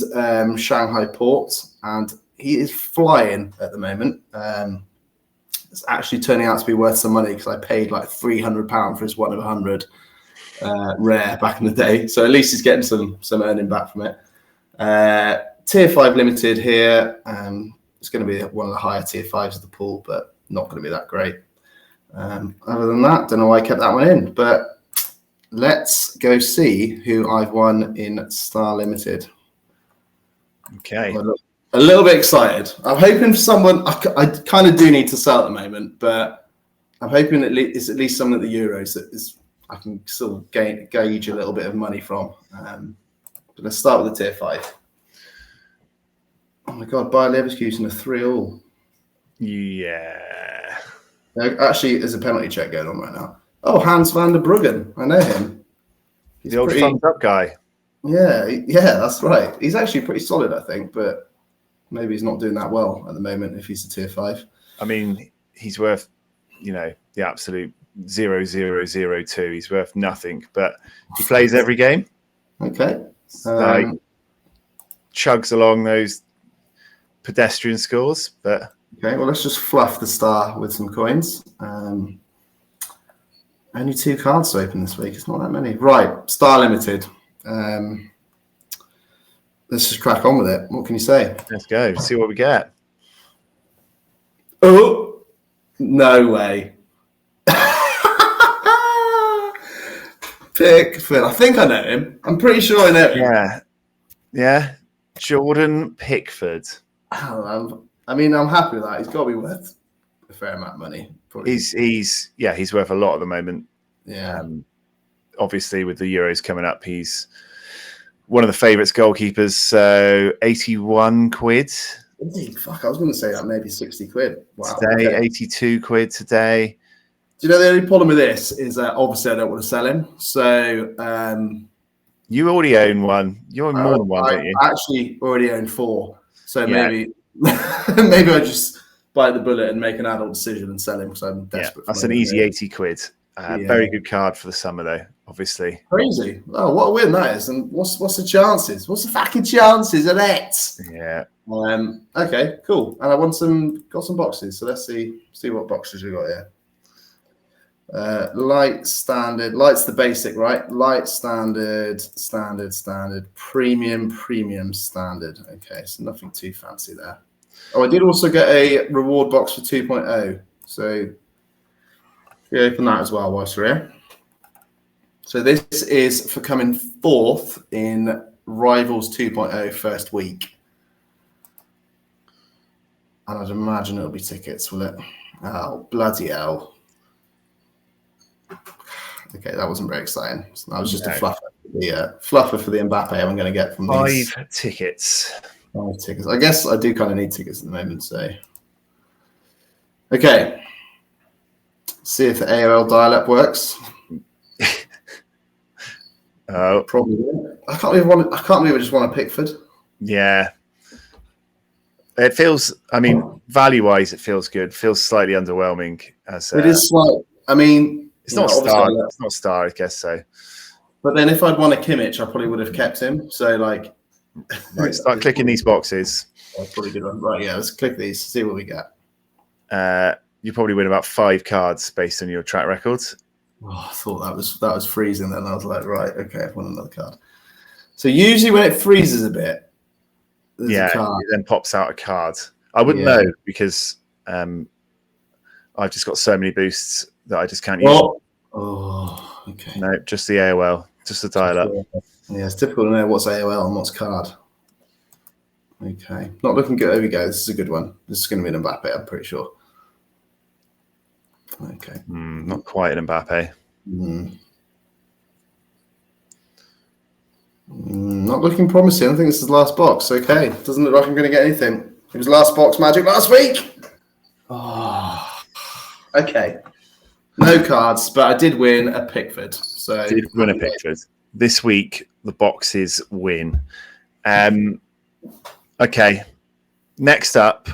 Shanghai Port, and he is flying at the moment. It's actually turning out to be worth some money because I paid like £300 for his 1 of 100 rare back in the day. So at least he's getting some earning back from it. Tier 5 limited here. It's going to be one of the higher tier 5s of the pool, but not going to be that great. Other than that, don't know why I kept that one in. But let's go see who I've won in Star Limited. Okay. A little bit excited. I'm hoping for someone. I kind of do need to sell at the moment, but I'm hoping it's at least someone at the Euros that is I can still gauge a little bit of money from. But let's start with the tier 5. Oh my God, Bayer Leverkusen a 3-3. Yeah. Actually, there's a penalty check going on right now. Oh, Hans van der Bruggen. I know him. He's the old thumbs up guy. Yeah, that's right. He's actually pretty solid, I think, but maybe he's not doing that well at the moment if he's a tier 5. I mean, he's worth, the absolute 0.002. He's worth nothing, but he plays every game. Okay. Chugs along those pedestrian scores, but okay. Well, let's just fluff the star with some coins. Only 2 cards to open this week. It's not that many. Right, Star Limited. Let's just crack on with it. What can you say? Let's go. See what we get. Oh, no way. Pickford. I think I know him. I'm pretty sure I know him. Yeah. Jordan Pickford. Oh, I'm happy with that. He's got to be worth a fair amount of money. Probably. He's worth a lot at the moment. Yeah. Obviously, with the Euros coming up, he's one of the favourites goalkeepers. So 81 quid. Fuck, I was going to say that maybe 60 quid. Wow. Today, okay. 82 quid today. Do you know the only problem with this is that obviously I don't want to sell him. So you already own one. You own more than one, don't you? I actually already own 4. So maybe maybe I just bite the bullet and make an adult decision and sell him because I'm desperate. That's an easy 80 quid. Very good card for the summer, though, obviously. Crazy. Oh, what a win that is. And what's the chances? What's the fucking chances of that? Yeah. Okay, cool. And I got some boxes. So let's see what boxes we got here. Light, standard. Light's the basic, right? Light, standard, premium, standard. Okay, so nothing too fancy there. Oh, I did also get a reward box for 2.0. So we open that as well whilst we're here. So this is for coming 4th in Rivals 2.0 first week. And I'd imagine it'll be tickets, will it? Oh, bloody hell. Okay, that wasn't very exciting. So that was just a fluffer. The fluffer for the Mbappe I'm going to get from these. 5 tickets. 5 tickets. I guess I do kind of need tickets at the moment, so. Okay. See if the AOL dial-up works. Oh, probably. I can't believe I just want a Pickford. Yeah. It feels, value-wise, it feels good. Feels slightly underwhelming. It is slight. It's not star. It's not star, I guess so. But then if I'd won a Kimmich, I probably would have kept him. So, right, start clicking these boxes. That's probably a good one. Right, yeah, let's click these, see what we get. you probably win about 5 cards based on your track records. Oh, I thought that was freezing. Then I was like, right, okay, I've won another card. So usually when it freezes a bit, there's a card. It then pops out a card. I wouldn't know because I've just got so many boosts that I just can't use. Oh, okay. No, just the AOL, just the dial-up. Yeah, it's difficult to know what's AOL and what's card. Okay, not looking good. There we go. This is a good one. This is going to be an Mbappe, I'm pretty sure. Okay. Not quite an Mbappe. Not looking promising. I think this is the last box. Okay. Doesn't look like I'm going to get anything. It was last box magic last week. Oh. Okay. No cards, but I did win a Pickford. So did win a Pickford. This week, the boxes win. Okay. Next up,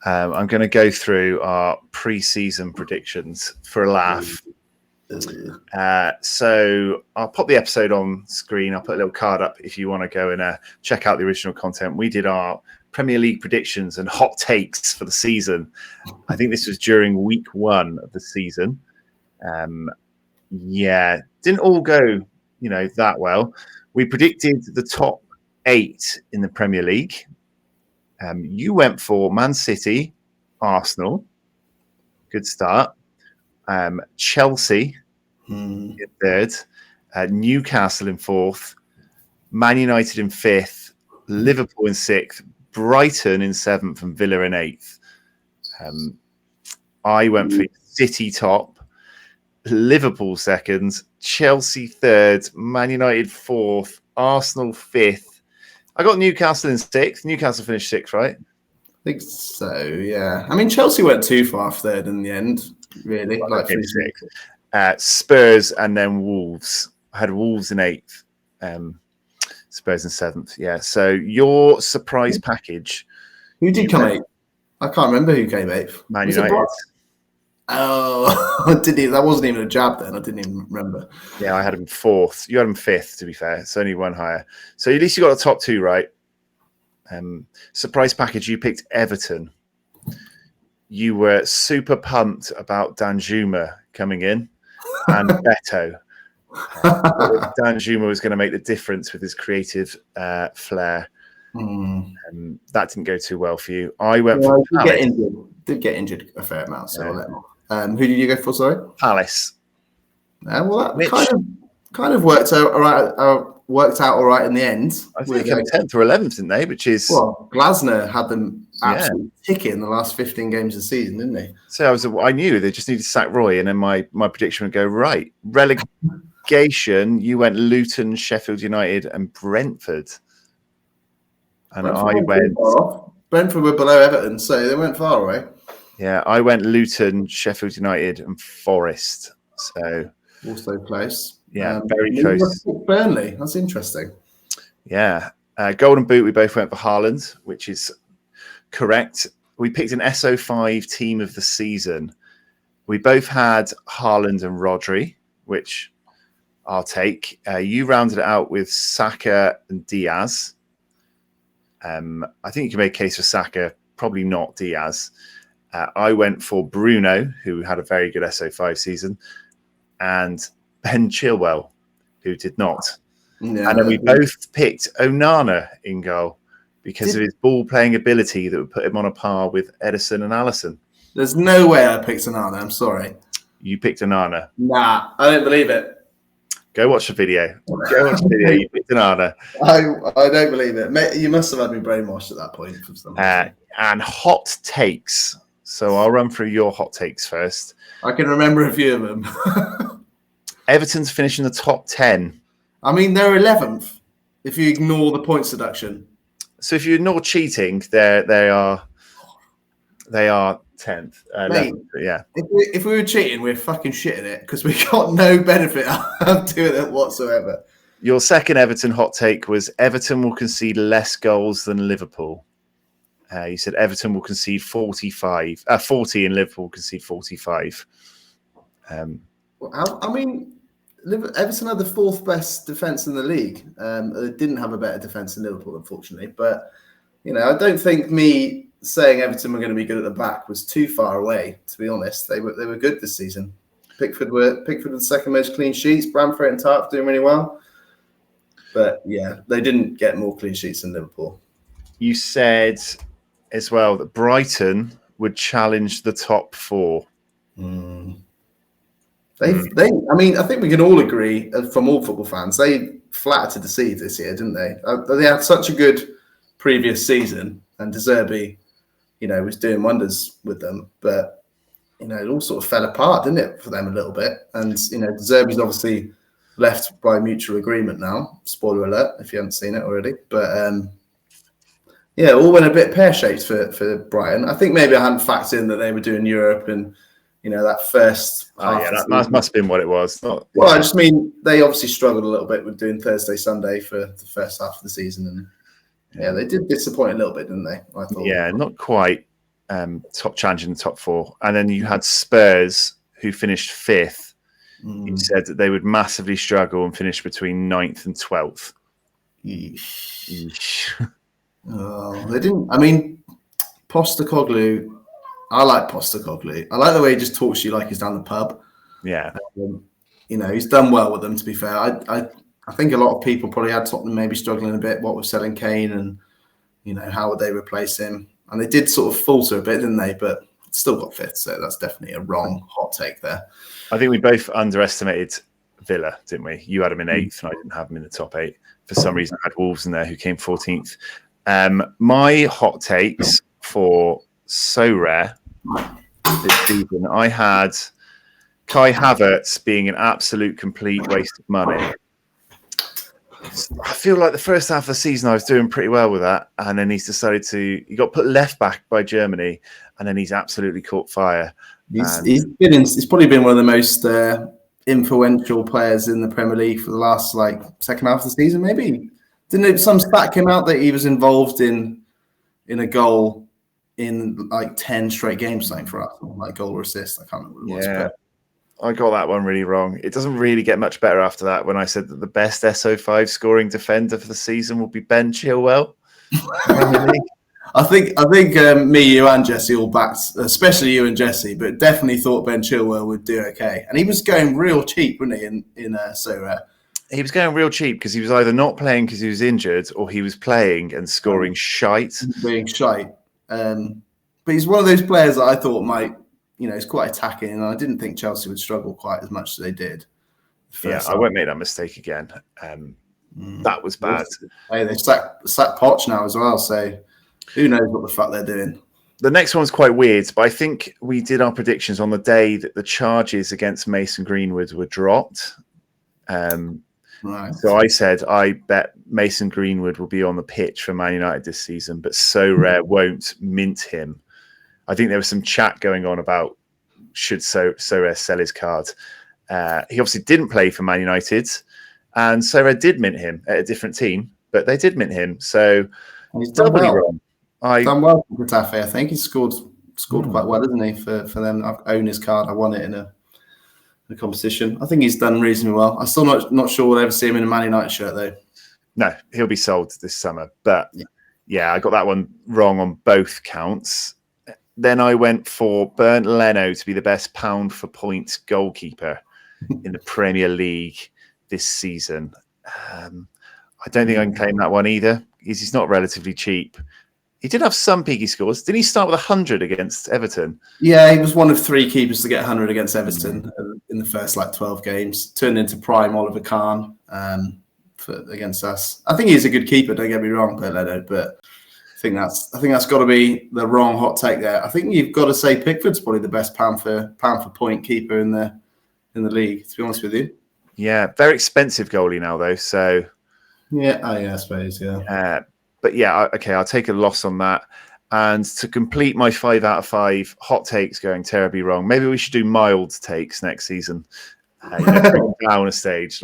I'm going to go through our pre-season predictions for a laugh. So I'll pop the episode on screen. I'll put a little card up if you want to go and check out the original content. We did our Premier League predictions and hot takes for the season. I think this was during week 1 of the season. Didn't all go, that well. We predicted the top 8 in the Premier League. You went for Man City, Arsenal. Good start. Chelsea in 3rd, Newcastle in 4th, Man United in 5th, Liverpool in 6th, Brighton in 7th, and Villa in 8th. I went for City top, Liverpool 2nd, Chelsea 3rd, Man United 4th, Arsenal 5th. I got Newcastle in 6th. Newcastle finished 6th, right? I think so, yeah. I mean, Chelsea went too far 3rd in the end, really. Like 6th. Spurs and then Wolves. I had Wolves in 8th. Spurs in 7th. Yeah. So your surprise package. Who did come 8th? I can't remember who came 8th. Man United. Oh, that wasn't even a jab then. I didn't even remember. Yeah, I had him 4th. You had him 5th, to be fair. It's only one higher. So at least you got the top 2 right. Surprise package, you picked Everton. You were super pumped about Danjuma coming in and Beto. Danjuma was going to make the difference with his creative flair. That didn't go too well for you. I went for Palace. Did get injured a fair amount, so I'll let him. Who did you go for, sorry? Palace. Well, that kind of worked out all right. Worked out all right in the end. I think they came 10th or 11th, didn't they? Which is Glasner had them absolutely ticking in the last 15 games of the season, didn't he? So I knew they just needed to sack Roy, and then my prediction would go right. Relegation, you went Luton, Sheffield United, and Brentford. And Brentford were below Everton, so they went far away. Yeah, I went Luton, Sheffield United, and Forest. So also close. Yeah, very close. Burnley, that's interesting. Yeah. Golden Boot, we both went for Haaland, which is correct. We picked an SO5 team of the season. We both had Haaland and Rodri, which I'll take. You rounded it out with Saka and Diaz. I think you can make a case for Saka, probably not Diaz. I went for Bruno, who had a very good SO5 season, and Ben Chilwell, who did not. Yeah. And then we both picked Onana in goal because of his ball-playing ability that would put him on a par with Edison and Alisson. There's no way I picked Onana, I'm sorry. You picked Onana. Nah, I don't believe it. Go watch the video. You picked Onana. I don't believe it. You must have had me brainwashed at that point. And hot takes. So I'll run through your hot takes first. I can remember a few of them. Everton's finishing the top 10. I mean, they're 11th if you ignore the points deduction. So if you ignore cheating, they are 10th. Mate, 11th, yeah. If we were cheating, we're fucking shit at it because we got no benefit out of doing it whatsoever. Your second Everton hot take was Everton will concede less goals than Liverpool. You said Everton will concede 40 and Liverpool will concede 45. I mean, Everton had the 4th best defence in the league. They didn't have a better defence than Liverpool, unfortunately. But, I don't think me saying Everton were going to be good at the back was too far away. To be honest, they were good this season. Pickford were the second most clean sheets. Bramford and Tarp doing really well, but yeah, they didn't get more clean sheets than Liverpool. You said as well that Brighton would challenge the top 4. I mean, I think we can all agree, from all football fans, they flattered to deceive this year, didn't they? They had such a good previous season, and De Zerbi, was doing wonders with them. But, it all sort of fell apart, didn't it, for them a little bit? And, De Zerbi's obviously left by mutual agreement now. Spoiler alert, if you haven't seen it already. But, yeah, it all went a bit pear-shaped for Brighton. I think maybe I hadn't factored in that they were doing Europe and, that first half. Yeah, that must have been what it was. I just mean they obviously struggled a little bit with doing Thursday, Sunday for the first half of the season. And yeah, they did disappoint a little bit, didn't they? I thought. Yeah, not quite top challenge in the top 4. And then you had Spurs, who finished 5th. You said that they would massively struggle and finish between 9th and 12th. Oh, they didn't. I mean, Postecoglou. I like Postecoglou. I like the way he just talks to you like he's down the pub. Yeah. He's done well with them, to be fair. I think a lot of people probably had Tottenham maybe struggling a bit, what with selling Kane and, how would they replace him? And they did sort of falter a bit, didn't they? But still got 5th, so that's definitely a wrong hot take there. I think we both underestimated Villa, didn't we? You had them in 8th and I didn't have them in the top 8. For some reason, I had Wolves in there who came 14th. My hot takes for Sorare this season, I had Kai Havertz being an absolute complete waste of money. I feel like the first half of the season I was doing pretty well with that, and then he got put left back by Germany, and then he's absolutely caught fire. He's probably been one of the most influential players in the Premier League for the last second half of the season. Maybe some stat came out that he was involved in a goal in 10 straight games, something for us, goal or assist. I can't remember what it was. Yeah, I got that one really wrong. It doesn't really get much better after that when I said that the best SO5 scoring defender for the season will be Ben Chilwell. I think me, you, and Jesse all backed, especially you and Jesse, but definitely thought Ben Chilwell would do okay. And he was going real cheap, wasn't he, in Sorare? He was going real cheap because he was either not playing because he was injured or he was playing and scoring shite. Being shite. But he's one of those players that I thought might, he's quite attacking, and I didn't think Chelsea would struggle quite as much as they did. I won't make that mistake again. That was bad. Hey, they've sacked Poch now as well, so who knows what the fuck they're doing. The next one's quite weird, but I think we did our predictions on the day that the charges against Mason Greenwood were dropped. Right. So I said, I bet Mason Greenwood will be on the pitch for Man United this season, but Sorare won't mint him. I think there was some chat going on about should Sorare sell his card. He obviously didn't play for Man United, and Sorare did mint him at a different team, but they did mint him. So he's done well. Wrong. Done well for Getafe. I think he's scored quite well, isn't he, for them? I own his card. I won it in a competition. I think he's done reasonably well. I'm still not sure we'll ever see him in a Man United shirt, though. No, he'll be sold this summer. But yeah, I got that one wrong on both counts. Then I went for Bernd Leno to be the best pound for point goalkeeper in the Premier League this season. I don't think I can claim that one either. He's not relatively cheap. He did have some peaky scores. Didn't he start with 100 against Everton? Yeah, he was one of 3 keepers to get 100 against Everton in the first 12 games. Turned into prime Oliver Kahn against us. I think he's a good keeper. Don't get me wrong, Leno, but I think that's got to be the wrong hot take there. I think you've got to say Pickford's probably the best pound for point keeper in the league. To be honest with you. Yeah, very expensive goalie now though. So yeah, I suppose But yeah, okay, I'll take a loss on that. And to complete my 5 out of 5 hot takes going terribly wrong, maybe we should do mild takes next season. Down a stage,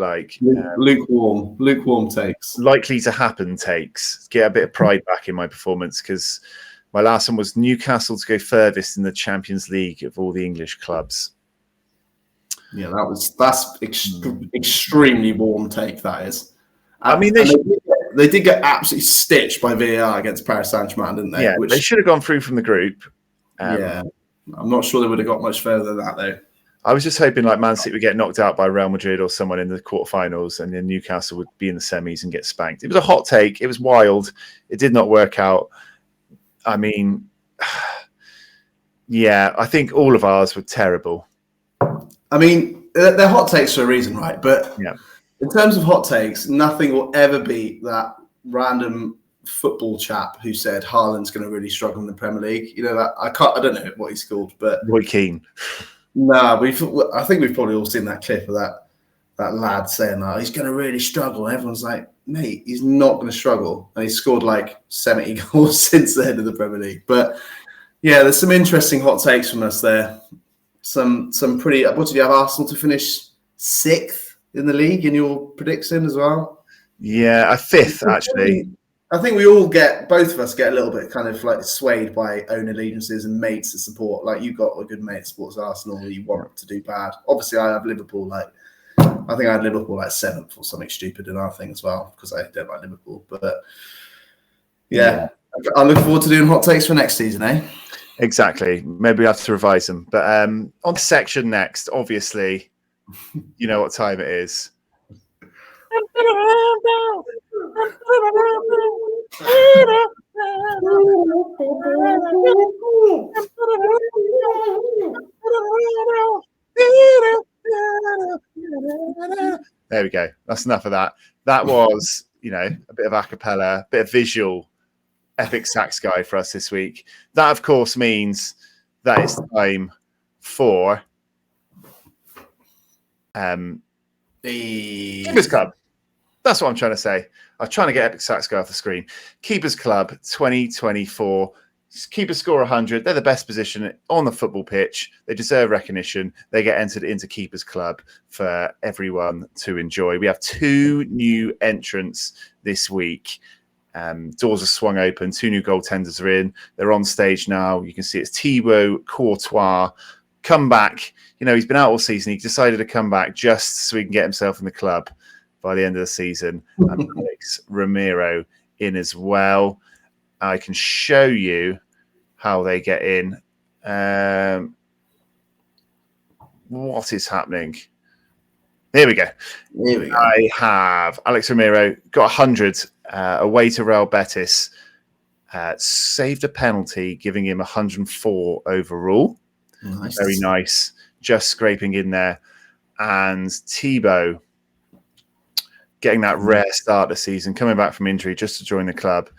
lukewarm takes. Likely to happen takes. Get a bit of pride back in my performance because my last one was Newcastle to go furthest in the Champions League of all the English clubs. Yeah, that's extremely warm take. That is. I mean, they did get absolutely stitched by VAR against Paris Saint-Germain, didn't they? Yeah, they should have gone through from the group. Yeah, I'm not sure they would have got much further than that, though. I was just hoping like Man City would get knocked out by Real Madrid or someone in the quarterfinals, and then Newcastle would be in the semis and get spanked. It was a hot take. It was wild. It did not work out. I mean, yeah, I think all of ours were terrible. I mean, they're hot takes for a reason, right? But in terms of hot takes, nothing will ever beat that random football chap who said Haaland's going to really struggle in the Premier League. You know that I don't know what he's called, but Roy Keane. No, I think we've probably all seen that clip of that lad saying that he's going to really struggle. And everyone's like, mate, he's not going to struggle, and he's scored like 70 goals since the end of the Premier League. But yeah, there's some interesting hot takes from us there. Some pretty. What did you have Arsenal to finish 6th in the league in your prediction as well? Yeah, a 5th actually. I think both of us get a little bit kind of like swayed by own allegiances and mates to support. Like you've got a good mate that supports Arsenal, you want to do bad. Obviously, I have Liverpool. I think I had Liverpool like 7th or something stupid in our thing as well because I don't like Liverpool. But yeah, I look forward to doing hot takes for next season, eh? Exactly. Maybe we have to revise them. But on section next, obviously, you know what time it is. There we go. That's enough of that. That was, a bit of a cappella, a bit of visual, epic sax guy for us this week. That, of course, means that it's time for the Keepers Klub. That's what I'm trying to say. I'm trying to get epic sax guy off the screen. Keepers Klub 2024. Keepers score 100. They're the best position on the football pitch. They deserve recognition. They get entered into Keepers Klub for everyone to enjoy. We have 2 new entrants this week. Doors are swung open. 2 new goaltenders are in. They're on stage now. You can see it's Thibaut Courtois. Come back. He's been out all season. He decided to come back just so he can get himself in the club by the end of the season. And Alex Romero in as well. I can show you how they get in. What is happening? Here we go. I have Alex Romero got 100 away to Real Betis. Saved a penalty, giving him 104 overall. Nice. Very nice. Just scraping in there. And Thibaut getting that rare start this season, coming back from injury just to join the club.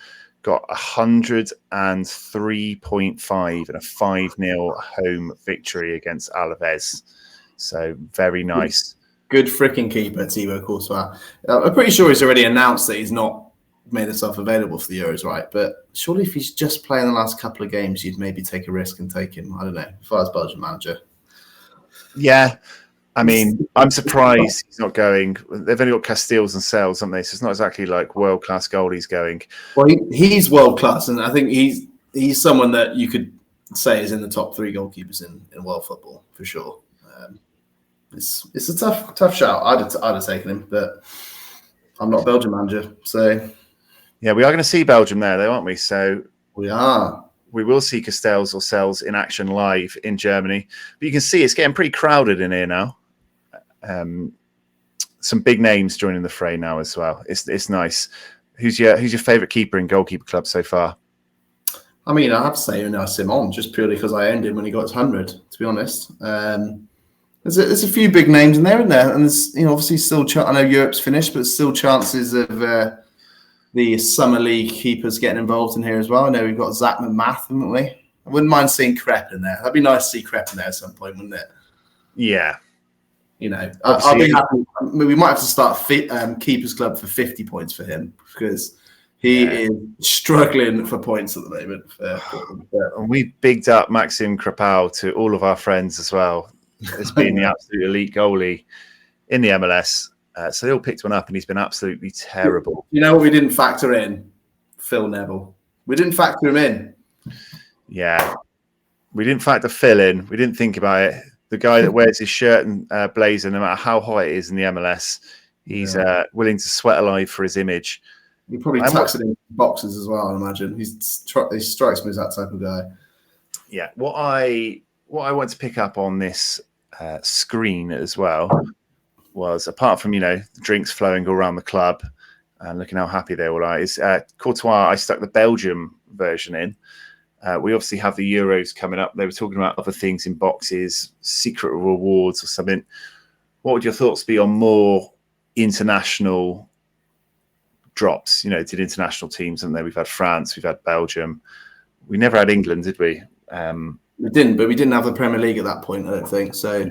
Got 103.5 and a 5-0 home victory against Alaves. So very nice. Good freaking keeper, Thibaut Courtois. I'm pretty sure he's already announced that he's not made himself available for the Euros, right? But surely if he's just playing the last couple of games, you'd maybe take a risk and take him. I don't know. If I was Belgian manager. Yeah. I mean, I'm surprised he's not going. They've only got Castells and Sales, haven't they? So it's not exactly like world-class goalies going. Well, he's world-class, and I think he's someone that you could say is in the top 3 goalkeepers in world football, for sure. It's a tough shout. I'd have taken him, but I'm not a Belgian manager. So yeah, we are going to see Belgium there, though, aren't we? So we are. We will see Castells or Sales in action live in Germany. But you can see it's getting pretty crowded in here now. Some big names joining the fray now as well. It's nice. Who's your favourite keeper in Goalkeeper Club so far? I mean, I have to say Unai Simon, just purely because I owned him when he got his 100. To be honest, there's a few big names in there, isn't there? And there's obviously still. I know Europe's finished, but still chances of the Summer League keepers getting involved in here as well. I know we've got Zach McMath, haven't we? I wouldn't mind seeing Crep in there. That'd be nice to see Crep in there at some point, wouldn't it? Yeah. I'll be happy. We might have to start Keepers Club for 50 points for him because he is struggling for points at the moment. And we bigged up Maxim Krapau to all of our friends as well. He's been the absolute elite goalie in the MLS. So they all picked one up, and he's been absolutely terrible. You know what we didn't factor in? Phil Neville. We didn't factor him in. Yeah. We didn't factor Phil in. We didn't think about it. The guy that wears his shirt and blazer, no matter how hot it is in the MLS, he's willing to sweat alive for his image. He probably tucks it in boxes as well, I imagine. He strikes me as that type of guy. Yeah, what I want to pick up on this screen as well was, apart from the drinks flowing all around the club and looking how happy they all are, is Courtois. I stuck the Belgium version in. We obviously have the Euros coming up. They were talking about other things in boxes, secret rewards or something. What would your thoughts be on more international drops? Did international teams, and then we've had France, we've had Belgium. We never had England, did we? We didn't, but we didn't have the Premier League at that point, I don't think. So,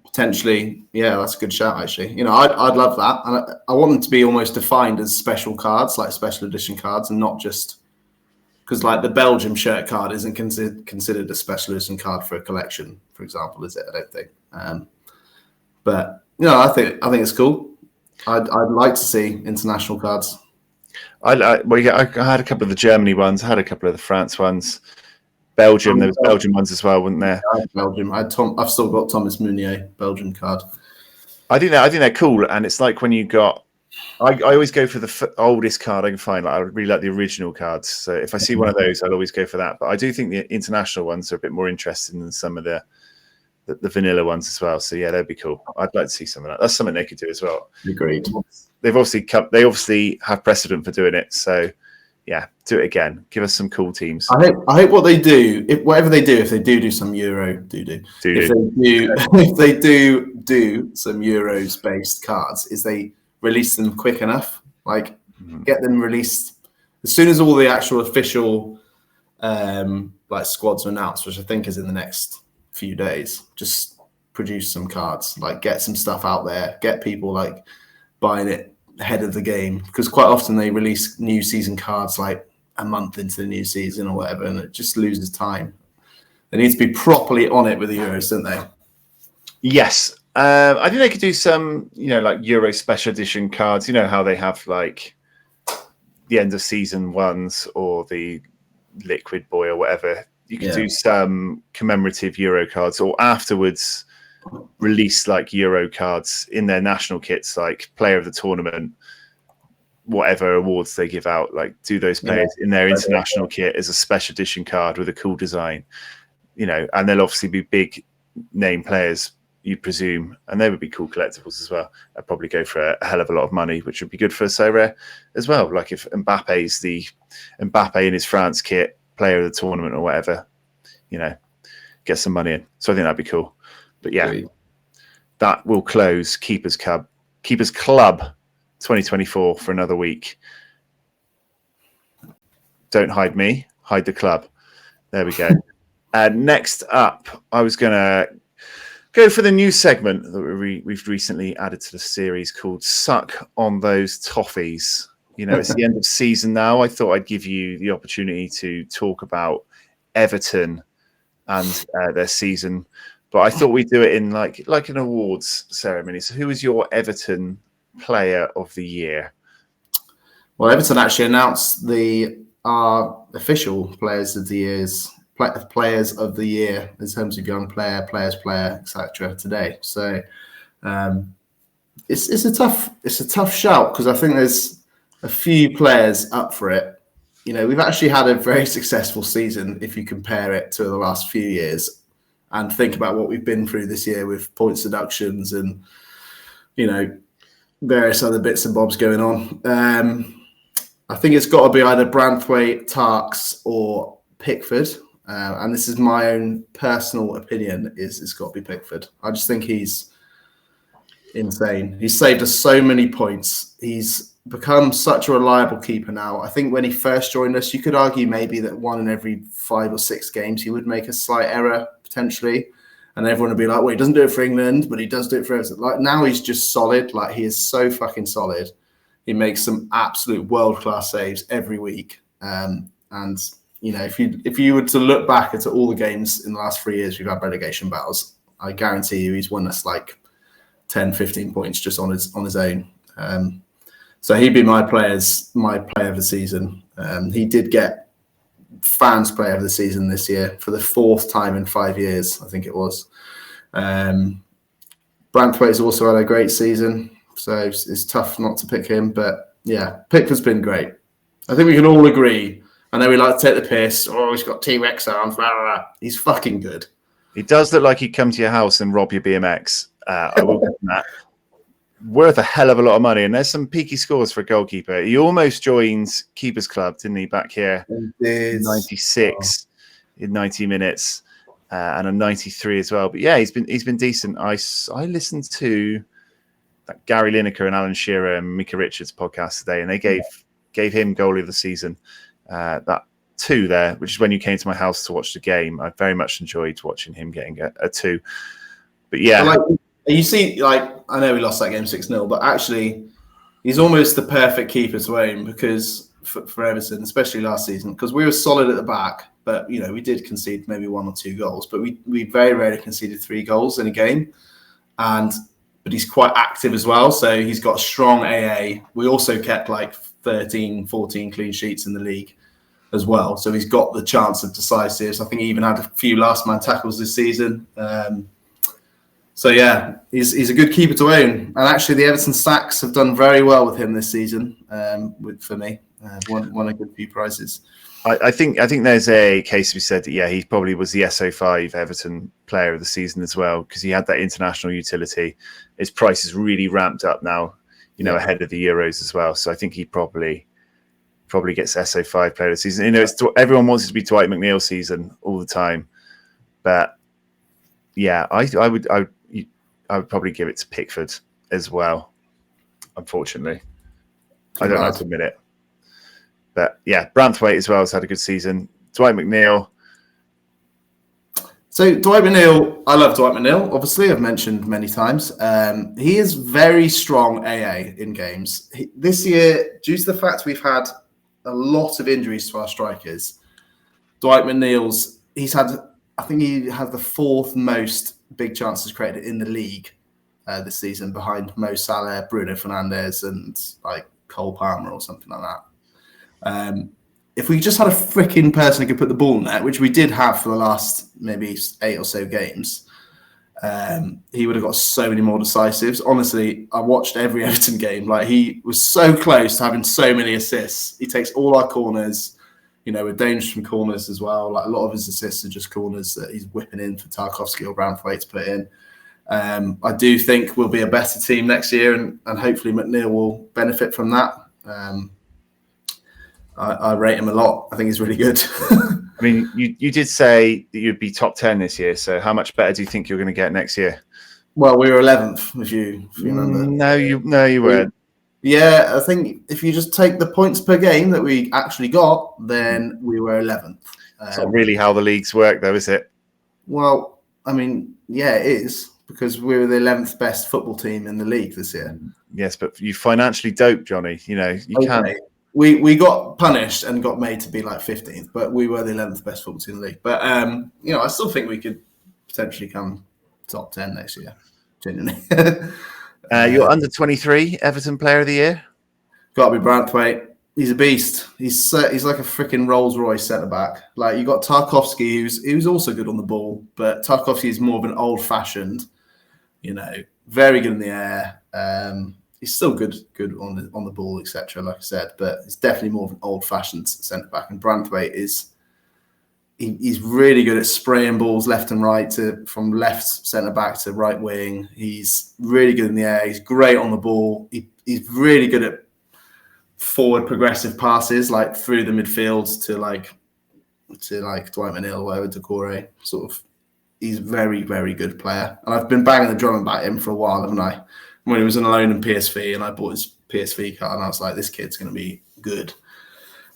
potentially, yeah, that's a good shout, actually. I'd love that. And I want them to be almost defined as special cards, like special edition cards, and not just because, like, the Belgium shirt card isn't considered a special edition card for a collection, for example, is it? I don't think. But I think it's cool. I'd like to see international cards. I had a couple of the Germany ones. I had a couple of the France ones. Belgium, there was Belgium ones as well, weren't there? I had Belgium. I've still got Thomas Meunier Belgian card. I think they're cool, and it's like when you got. I always go for the oldest card I can find. Like, I really like the original cards, so if I see one of those, I'll always go for that. But I do think the international ones are a bit more interesting than some of the vanilla ones as well. So yeah, that'd be cool. I'd like to see some of that. That's something they could do as well. Agreed. They obviously have precedent for doing it. So yeah, do it again. Give us some cool teams. I hope what they do, whatever they do, if they do some Euro, if they do some Euros based cards, is they release them quick enough. Like get them released as soon as all the actual official like squads are announced, which I think is in the next few days. Just produce some cards, like get some stuff out there, get people like buying it ahead of the game, because quite often they release new season cards like a month into the new season or whatever, and it just loses time. They need to be properly on it with the Euros, don't they? Yes. I think they could do some, like Euro special edition cards. How they have like the end of season ones or the Liquid Boy or whatever. You could do some commemorative Euro cards, or afterwards release like Euro cards in their national kits, like player of the tournament, whatever awards they give out, like do those players in their international kit as a special edition card with a cool design, and they'll obviously be big name players, you'd presume, and they would be cool collectibles as well. I'd probably go for a hell of a lot of money, which would be good for Sorare as well. Like if Mbappe's Mbappe in his France kit, player of the tournament or whatever, get some money in. So I think that'd be cool. But yeah, that will close Keepers Klub 2024 for another week. Don't hide me, hide the club. There we go. Next up, I was going to go for the new segment that we've recently added to the series called Suck on Those Toffees. It's the end of season now. I thought I'd give you the opportunity to talk about Everton and their season. But I thought we'd do it in like an awards ceremony. So who is your Everton player of the year? Well, Everton actually announced our official players of the year in terms of young player, etc. today. So it's a tough shout, because I think there's a few players up for it. We've actually had a very successful season if you compare it to the last few years. And think about what we've been through this year with points deductions and, various other bits and bobs going on. I think it's got to be either Branthwaite, Tarks, or Pickford. And this is my own personal opinion, it's got to be Pickford. I just think he's insane. He's saved us so many points. He's become such a reliable keeper now. I think when he first joined us, you could argue maybe that 1 in every 5 or 6 games he would make a slight error, potentially, and everyone would be like, well, he doesn't do it for England, but he does do it for Everton. Like, now he's just solid. Like, he is so fucking solid. He makes some absolute world-class saves every week. And if you were to look back at all the games in the last 3 years we've had relegation battles, I guarantee you he's won us like 10, 15 points just on his own. So he'd be my player of the season. He did get fans player of the season this year for the 4th time in 5 years, I think it was. Branthwaite's also had a great season, so it's tough not to pick him. But Yeah, Pickford's been great. I think we can all agree. I know we like to take the piss. Oh, he's got T-Rex arms. Blah, blah, blah. He's fucking good. He does look like he'd come to your house and rob your BMX. I will give him that. Worth a hell of a lot of money, and there's some peaky scores for a goalkeeper. He almost joins Keepers Klub, didn't he, back here? 96 in 90 minutes and a 93 as well. But yeah, he's been decent. I listened to that Gary Lineker and Alan Shearer and Mika Richards podcast today, and they gave him goalie of the season. That 2 there, which is when you came to my house to watch the game. I very much enjoyed watching him getting a 2. But yeah. You see, I know we lost that game 6-0, but actually he's almost the perfect keeper to own because for Everton, especially last season, because we were solid at the back, but we did concede maybe 1 or 2 goals, but we very rarely conceded 3 goals in a game. But he's quite active as well, so he's got strong AA. We also kept 13, 14 clean sheets in the league as well, so he's got the chance of decisives. I think he even had a few last man tackles this season. So yeah, he's a good keeper to own, and actually the Everton Stacks have done very well with him this season. For me, won a good few prizes. I think there's a case to be said that he probably was the SO5 Everton player of the season as well, because he had that international utility. His price is really ramped up now, ahead of the Euros as well. So I think he probably gets SO5 player of the season. Everyone wants it to be Dwight McNeil season all the time, but yeah, I would probably give it to Pickford as well. Unfortunately, I don't like to admit it. But yeah, Branthwaite as well has had a good season. Dwight McNeil. So Dwight McNeil, I love Dwight McNeil. Obviously, I've mentioned many times. He is very strong AA in games. This year, due to the fact we've had a lot of injuries to our strikers, Dwight McNeil's, I think he had the 4th most big chances created in the league this season, behind Mo Salah, Bruno Fernandes, and Cole Palmer or something like that. If we just had a freaking person who could put the ball in there, which we did have for the last maybe 8 or so games, he would have got so many more decisives. Honestly, I watched every Everton game. He was so close to having so many assists. He takes all our corners. We're dangerous from corners as well. A lot of his assists are just corners that he's whipping in for Tarkowski or Branthwaite to put in. I do think we'll be a better team next year, and hopefully McNeil will benefit from that. I rate him a lot. I think he's really good. I mean, you did say that you'd be top 10 this year. So how much better do you think you're going to get next year? Well, we were 11th, if you remember. No, you weren't. Yeah, I think if you just take the points per game that we actually got, then we were 11th. It's not really how the leagues work, though, is it? Well, I mean, yeah, it is, because we were the 11th best football team in the league this year. Yes, but you financially doped, Johnny. You can't. We got punished and got made to be 15th, but we were the 11th best football team in the league. But I still think we could potentially come top 10 next year. Genuinely. You're under 23 Everton Player of the Year. Got to be Branthwaite. He's a beast. He's like a freaking Rolls Royce centre back. You got Tarkowski, who's also good on the ball, but Tarkowski is more of an old fashioned. Very good in the air. He's still good on the ball, etc. Like I said, but it's definitely more of an old-fashioned centre back. And Branthwaite he's really good at spraying balls left and right from left centre back to right wing. He's really good in the air. He's great on the ball. He's really good at forward progressive passes, through the midfield to Dwight McNeil or whatever, Decore. He's a very, very good player. And I've been banging the drum about him for a while, haven't I? When he was on loan in PSV, and I bought his PSV card, and I was like, this kid's going to be good.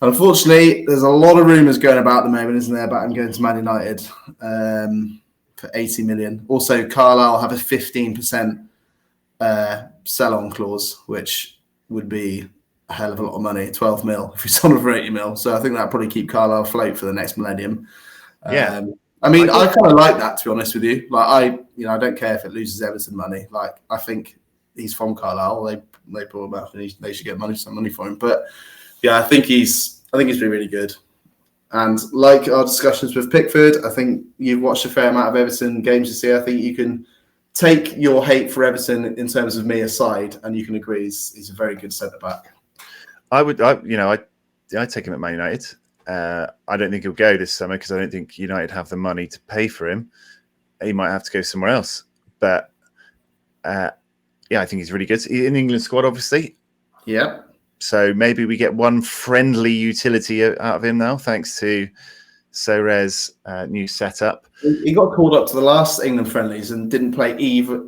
And unfortunately, there's a lot of rumours going about at the moment, isn't there, about him going to Man United for 80 million. Also, Carlisle have a 15% sell-on clause, which would be a hell of a lot of money, 12 mil, if he's on for 80 mil. So I think that'll probably keep Carlisle afloat for the next millennium. Yeah. I mean, I kind of like that, to be honest with you. I don't care if it loses Everton money. I think he's from Carlisle. They brought him up, and they should get some money for him. But yeah, I think he's been really good. And like our discussions with Pickford, I think you've watched a fair amount of Everton games this year. I think you can take your hate for Everton in terms of me aside, and you can agree he's a very good centre back. I'd take him at Man United. I don't think he'll go this summer because I don't think United have the money to pay for him. He might have to go somewhere else. But I think he's really good. He's in the England squad, obviously. Yeah. So maybe we get one friendly utility out of him now, thanks to Sorare's new setup. He got called up to the last England friendlies and didn't play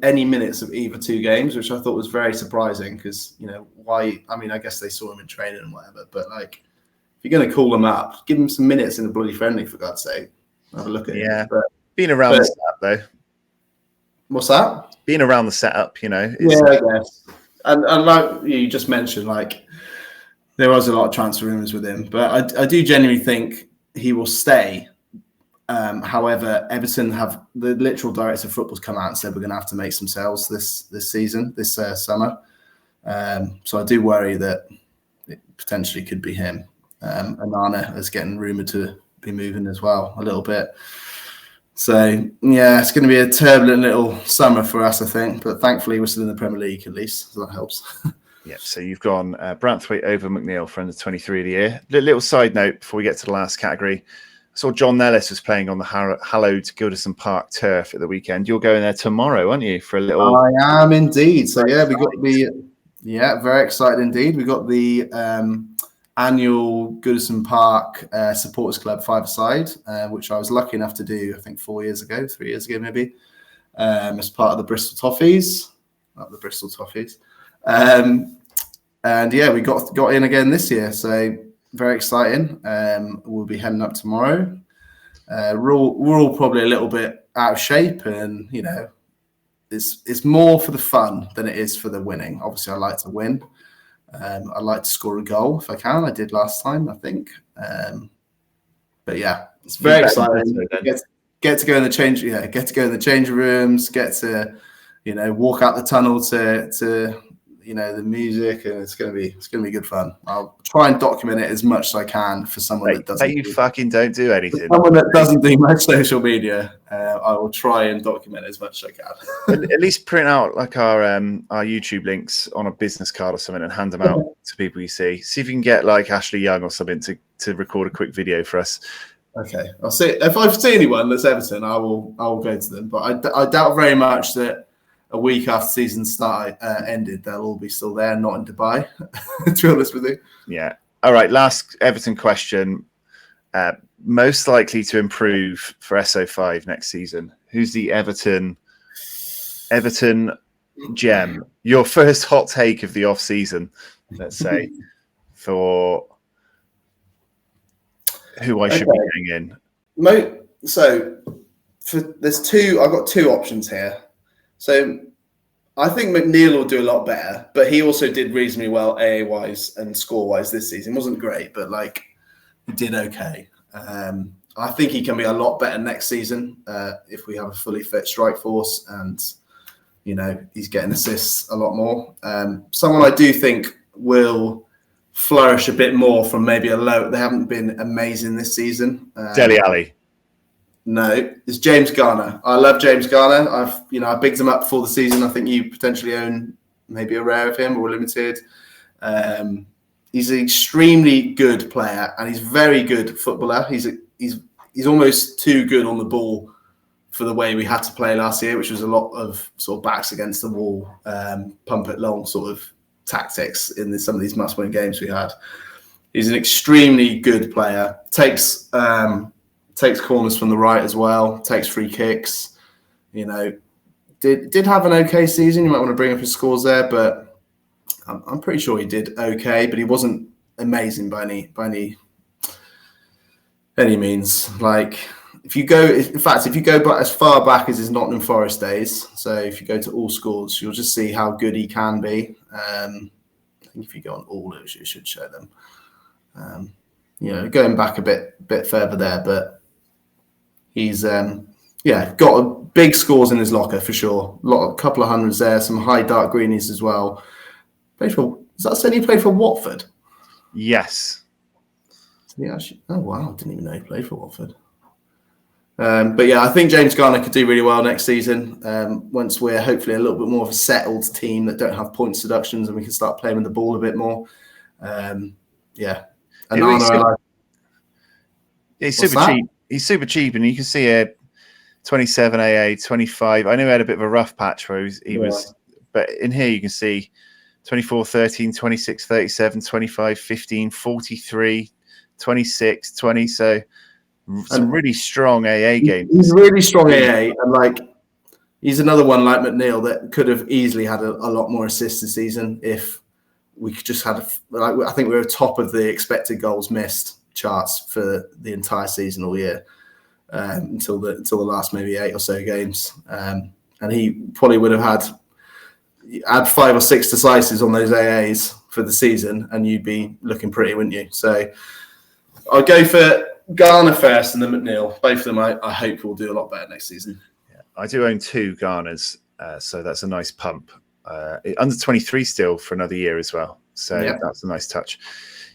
any minutes of either two games, which I thought was very surprising because, why? I mean, I guess they saw him in training and whatever, but like, if you're going to call him up, give him some minutes in a bloody friendly, for God's sake. Have a look at him. Yeah, being around the setup, though. What's that? Being around the setup, Yeah, I guess. And like you just mentioned, like, there was a lot of transfer rumours with him, but I do genuinely think he will stay. However, Everton have the literal director of football's come out and said we're going to have to make some sales this season, this summer. So I do worry that it potentially could be him. Anana is getting rumoured to be moving as well a little bit. So yeah, it's going to be a turbulent little summer for us, I think. But thankfully, we're still in the Premier League at least, so that helps. Yeah, so you've gone Branthwaite over McNeil for under 23 of the year. Little side note before we get to the last category. I saw John Nellis was playing on the hallowed Goodison Park turf at the weekend. You're going there tomorrow, aren't you, for a little... I am indeed. So yeah, we got very excited indeed. We got the annual Goodison Park Supporters Club 5-a-side, which I was lucky enough to do, I think 3 years ago maybe, as part of the Bristol Toffees. Not the Bristol Toffees. And yeah, we got in again this year, so very exciting. We'll be heading up tomorrow. We're all probably a little bit out of shape, and it's more for the fun than it is for the winning. Obviously, I like to win. I like to score a goal if I can. I did last time, I think. But yeah, it's very exciting. Get to go in the change. Yeah, get to go in the change rooms. Get to walk out the tunnel to the music, and it's gonna be good fun. I'll try and document it as much as I can for someone that doesn't. You fucking don't do anything. Someone that doesn't do much social media, I will try and document it as much as I can. At least print out like our YouTube links on a business card or something and hand them out to people you see. See if you can get like Ashley Young or something to record a quick video for us. Okay, I'll see if I see anyone that's Everton, I will go to them. But I doubt very much that a week after season start ended, they'll all be still there and not in Dubai, to be honest with you. Yeah. All right, last Everton question. Most likely to improve for SO5 next season? Who's the Everton gem? Your first hot take of the off-season, let's say, for who I should be getting in. So I've got two options here. So I think McNeil will do a lot better, but he also did reasonably well AA-wise and score-wise this season. It wasn't great, but he did okay. I think he can be a lot better next season if we have a fully fit strike force and, he's getting assists a lot more. Someone I do think will flourish a bit more from maybe a low. They haven't been amazing this season. Dele Alli. No, it's James Garner. I love James Garner. I bigged him up before the season. I think you potentially own maybe a rare of him or limited. He's an extremely good player and he's a very good footballer. He's almost too good on the ball for the way we had to play last year, which was a lot of sort of backs against the wall, pump it long sort of tactics in some of these must-win games we had. He's an extremely good player. Takes corners from the right as well, takes free kicks, did have an okay season. You might want to bring up his scores there, but I'm pretty sure he did okay, but he wasn't amazing by any means. Like if you go back as far back as his Nottingham Forest days, so if you go to all scores, you'll just see how good he can be. I think if you go on all, it should show them. Going back a bit further there, but he's got big scores in his locker for sure. A couple of hundreds there, some high dark greenies as well. Is that saying he played for Watford? Yes. Oh wow, I didn't even know he played for Watford. But yeah, I think James Garner could do really well next season. Once we're hopefully a little bit more of a settled team that don't have point seductions and we can start playing with the ball a bit more. Yeah. He's super cheap. He's super cheap, and you can see a 27 AA, 25. I know he had a bit of a rough patch where he was, but in here you can see 24, 13, 26, 37, 25, 15, 43, 26, 20. So some really strong AA games. He's really strong AA, and he's another one like McNeil that could have easily had a lot more assists this season if we could just had. I think we were top of the expected goals missed charts for the entire season all year until the last maybe 8 or so games, and he probably would have add 5 or 6 decisives on those AAs for the season, and you'd be looking pretty, wouldn't you? So I'll go for Garner first and then McNeil. Both of them I hope will do a lot better next season. Yeah, I do own 2 Garners, so that's a nice pump. Under 23 still for another year as well. So that's a nice touch.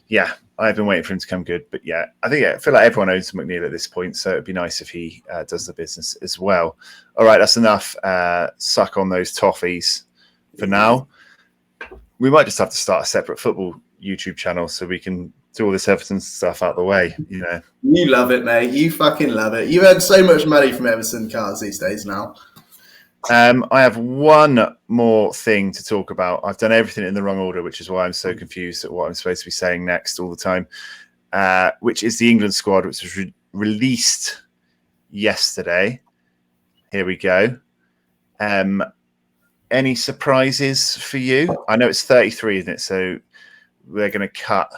Yeah, I've been waiting for him to come good. But yeah, I feel like everyone owns McNeil at this point. So it'd be nice if he does the business as well. All right, that's enough. Suck on those toffees for now. We might just have to start a separate football YouTube channel so we can do all this Everton stuff out the way. You love it, mate. You fucking love it. You earn so much money from Everton cards these days now. I have one more thing to talk about. I've done everything in the wrong order, which is why I'm so confused at what I'm supposed to be saying next all the time, which is the England squad, which was released yesterday. Here we go. Any surprises for you? I know it's 33, isn't it? So we're going to cut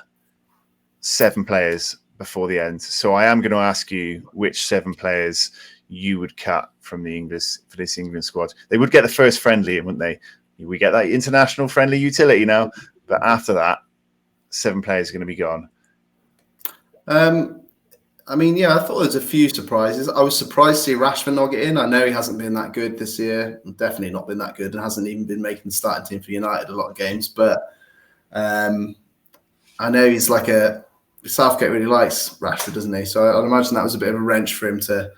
7 players before the end. So I am going to ask you which 7 players you would cut from this England squad. They would get the first friendly, wouldn't they? We get that international friendly utility now, but after that, 7 players are going to be gone. I thought there's a few surprises. I was surprised to see Rashford not get in. I know he hasn't been that good this year. Definitely not been that good, and hasn't even been making the starting team for United a lot of games. But I know he's Southgate really likes Rashford, doesn't he? So I'd imagine that was a bit of a wrench for him to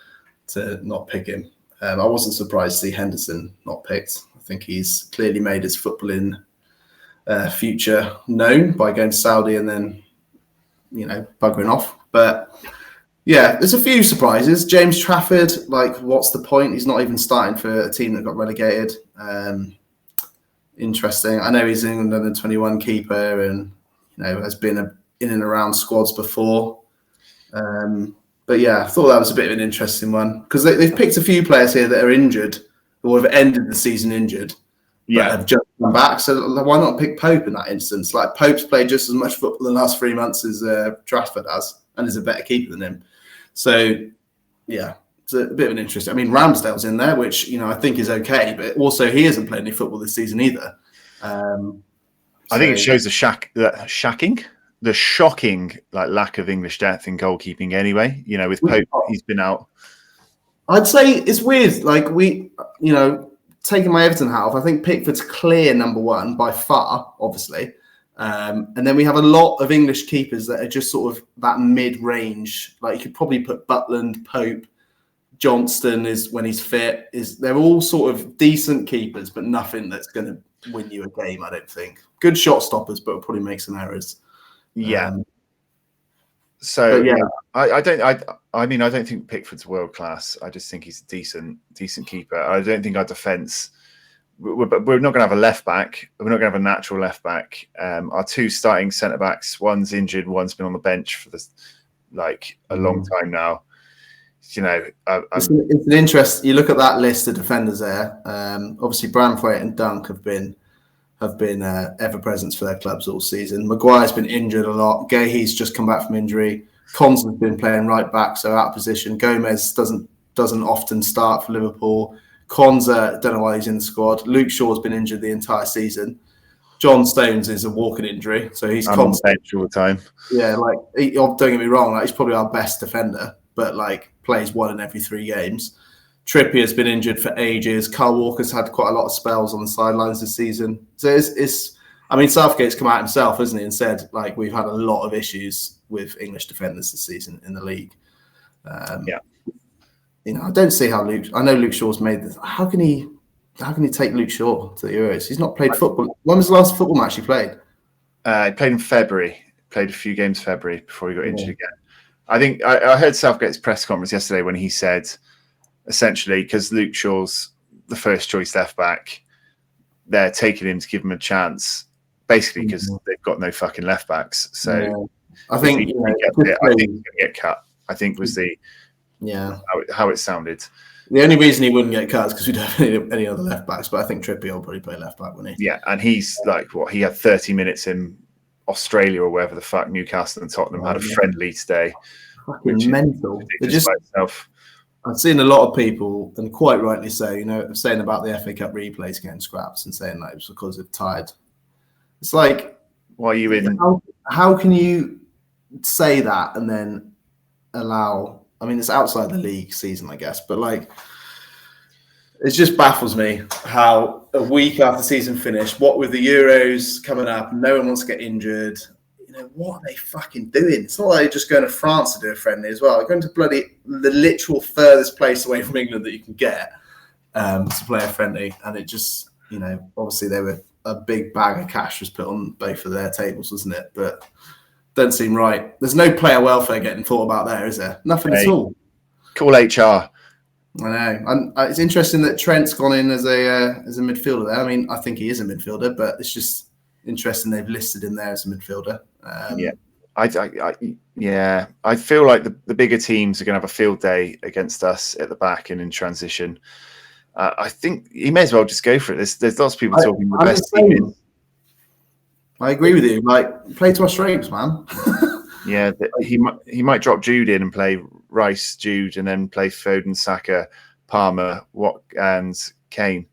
not pick him. I wasn't surprised to see Henderson not picked. I think he's clearly made his footballing future known by going to Saudi and then, buggering off. But yeah, there's a few surprises. James Trafford, what's the point? He's not even starting for a team that got relegated. Interesting. I know he's an England under 21 keeper and, has been in and around squads before. But yeah, I thought that was a bit of an interesting one because they've picked a few players here that are injured or have ended the season injured, but have just come back. So why not pick Pope in that instance? Pope's played just as much football in the last 3 months as Trafford has and is a better keeper than him. So yeah, it's a bit of an interest. Ramsdale's in there, which I think is okay, but also he hasn't played any football this season either. I think it shows the shocking lack of English depth in goalkeeping anyway. With Pope, he's been out. I'd say it's weird. Taking my Everton hat off, I think Pickford's clear number 1 by far, obviously. And then we have a lot of English keepers that are just sort of that mid-range. You could probably put Butland, Pope, Johnston is when he's fit. They're all sort of decent keepers, but nothing that's going to win you a game, I don't think. Good shot stoppers, but will probably make some errors. Yeah. I don't think Pickford's world class. I just think he's a decent keeper. I don't think our defence. We're not going to have a left back. We're not going to have a natural left back. Our 2 starting centre backs. One's injured. One's been on the bench for a long time now. It's an interest. You look at that list of defenders there. Obviously, Branthwaite and Dunk have been ever presence for their clubs all season. Maguire's been injured a lot. Gahey's just come back from injury. Constance has been playing right back, so out of position. Gomez doesn't often start for Liverpool. Konza, don't know why he's in the squad. Luke Shaw's been injured the entire season. John Stones is a walking injury, so he's constant all the time. Yeah, don't get me wrong, he's probably our best defender, but plays 1 in every 3 games. Trippier's been injured for ages. Kyle Walker's had quite a lot of spells on the sidelines this season. So Southgate's come out himself, hasn't he, and said we've had a lot of issues with English defenders this season in the league. I don't see how I know Luke Shaw's made this. How can he take Luke Shaw to the Euros? He's not played football. When was the last football match he played? He played in February. Played a few games February before he got injured again. I think I heard Southgate's press conference yesterday when he said, essentially, because Luke Shaw's the first choice left back, they're taking him to give him a chance, basically because they've got no fucking left backs. So I think he's going to get cut. I think was the how it sounded. The only reason he wouldn't get cut is because we don't have any other left backs. But I think Trippier will probably play left back, wouldn't he? Yeah, and he's like he had 30 minutes in Australia or wherever the fuck Newcastle and Tottenham had a friendly today. Fucking mental. I've seen a lot of people, and quite rightly so, saying about the FA Cup replays getting scraps and saying that it was because of tired. It's like, why are you in? How can you say that and then allow? I mean, it's outside the league season, I guess, but like, it just baffles me how a week after the season finished, what with the Euros coming up, no one wants to get injured. What are they fucking doing? It's not like they're just going to France to do a friendly as well. They're going to the literal furthest place away from England that you can get to play a friendly. And it just, obviously they were a big bag of cash was put on both of their tables, wasn't it? But doesn't seem right. There's no player welfare getting thought about there, is there? Nothing at all. Call HR. I know. And it's interesting that Trent's gone in as a midfielder there. I mean, I think he is a midfielder, but it's just interesting they've listed him there as a midfielder. I feel like the bigger teams are going to have a field day against us at the back and in transition. I think he may as well just go for it. There's lots of people talking the best team. I agree with you. Like, play to our strengths, man. Yeah, he might drop Jude in and play Rice, Jude, and then play Foden, Saka, Palmer, Watt, and Kane.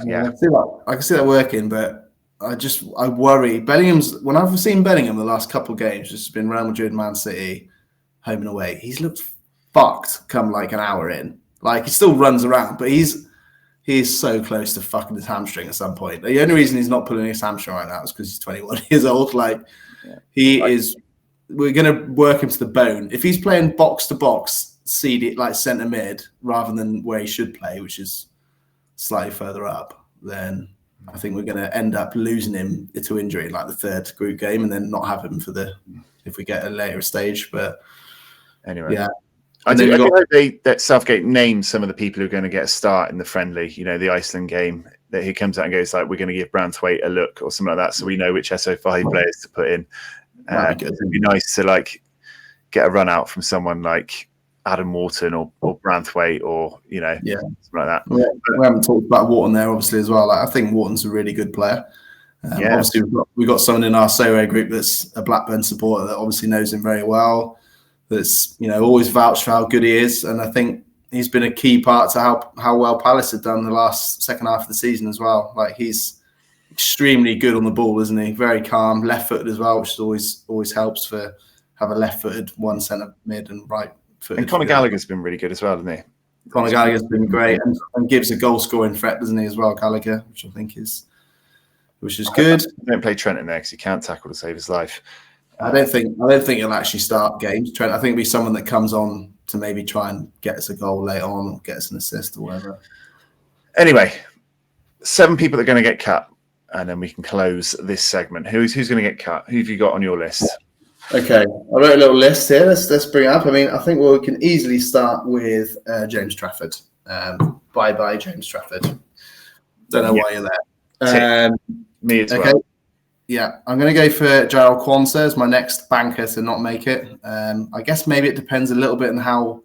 Yeah, I can see that working, but I worry. When I've seen Bellingham the last couple of games, it's been Real Madrid, Man City, home and away. He's looked fucked come like an hour in. Like, he still runs around, but he's so close to fucking his hamstring at some point. The only reason he's not pulling his hamstring right now is because he's 21 years old. Like, we're going to work him to the bone. If he's playing box to box, like centre mid, rather than where he should play, which is slightly further up, then I think we're going to end up losing him to injury in like the third group game, and then not have him if we get a later stage. But anyway, yeah, I do hope that Southgate names some of the people who are going to get a start in the friendly. The Iceland game, that he comes out and goes like, "We're going to give Branthwaite a look" or something like that, so we know which SO5 players to put in. It'd be nice to get a run out from someone like Adam Wharton or Branthwaite or something like that. Yeah, we haven't talked about Wharton there obviously as well. I think Wharton's a really good player. Obviously we've got someone in our Sorare group that's a Blackburn supporter that obviously knows him very well. That's always vouched for how good he is, and I think he's been a key part to how well Palace have done the second half of the season as well. Like, he's extremely good on the ball, isn't he? Very calm, left-footed as well, which always helps for have a left-footed one centre mid and right-footed. And Conor Gallagher's been really good as well, hasn't he? Conor Gallagher's been great and gives a goal-scoring threat, doesn't he, as well, Gallagher, which I think is good. Don't play Trent in there because he can't tackle to save his life. I don't think he'll actually start games. Trent, I think it'll be someone that comes on to maybe try and get us a goal later on or get us an assist or whatever. Anyway, 7 people that are going to get cut, and then we can close this segment. Who's going to get cut? Who have you got on your list? Okay, I wrote a little list here. Let's bring it up. I mean, I think we can easily start with James Trafford. Bye, James Trafford. Don't know why you're there. Me as well. Yeah, I'm going to go for Jarrell Quansah as my next banker to not make it. I guess maybe it depends a little bit on how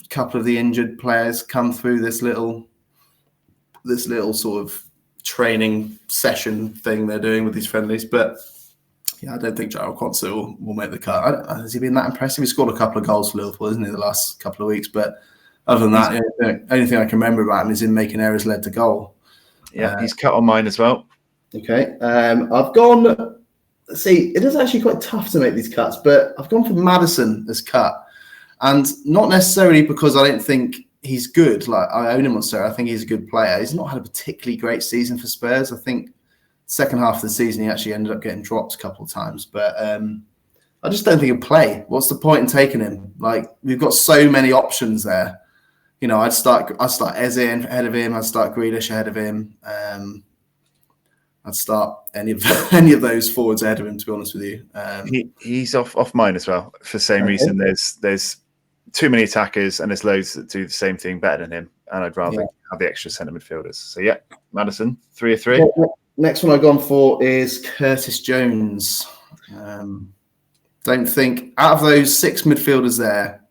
a couple of the injured players come through this little sort of training session thing they're doing with these friendlies. But yeah, I don't think Jarrell Quansah will make the cut. Has he been that impressive? He scored a couple of goals for Liverpool, isn't he, the last couple of weeks? But other than that, the only thing I can remember about him is him making errors led to goal. Yeah, he's cut on mine as well. Okay, I've gone. See, it is actually quite tough to make these cuts, but I've gone for Maddison as cut, and not necessarily because I don't think he's good. Like, I own him on Sorare. I think he's a good player. He's not had a particularly great season for Spurs. I think second half of the season he actually ended up getting dropped a couple of times, but I just don't think he'll play. What's the point in taking him? Like, we've got so many options there. I'd start Eze ahead of him. I'd start Grealish ahead of him. I'd start any of those forwards ahead of him. To be honest with you, he's off mine as well for the same reason. There's too many attackers and there's loads that do the same thing better than him, and I'd rather have the extra centre midfielders. So yeah, Maddison, 3 of 3. Next one I've gone for is Curtis Jones. Don't think out of those 6 midfielders there,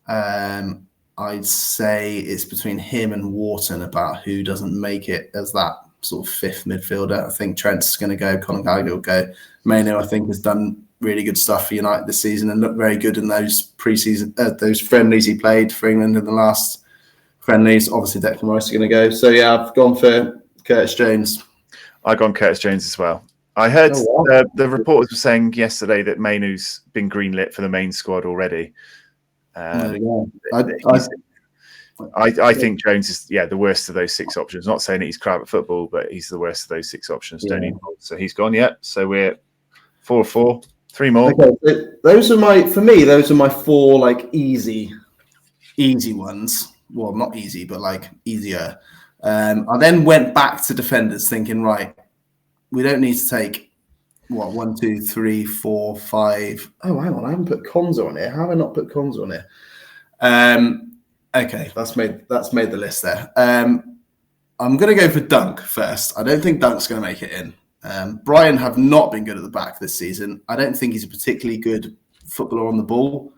I'd say it's between him and Wharton about who doesn't make it as that sort of 5th midfielder. I think Trent's going to go. Conor Gallagher will go. Maino, I think, has done really good stuff for United this season and looked very good in those pre-season, those friendlies he played for England in the last friendlies. Obviously, Declan Rice is going to go. So yeah, I've gone for Curtis Jones. I've gone Curtis Jones as well. I heard the reporters were saying yesterday that Mainu's been greenlit for the main squad already. I think Jones is the worst of those 6 options. Not saying that he's crap at football, but he's the worst of those 6 options. Don't need more. So he's gone. Yeah. So we're 4 of 4. 3 more. Okay, so those are my 4 like easy ones. Well, not easy, but like easier. I then went back to defenders, thinking, right, we don't need to take 1, 2, 3, 4, 5. Oh, hang on, I haven't put Konza on here. How have I not put Konza on here? Okay, that's made the list there. I'm going to go for Dunk first. I don't think Dunk's going to make it in. Brighton have not been good at the back this season. I don't think he's a particularly good footballer on the ball.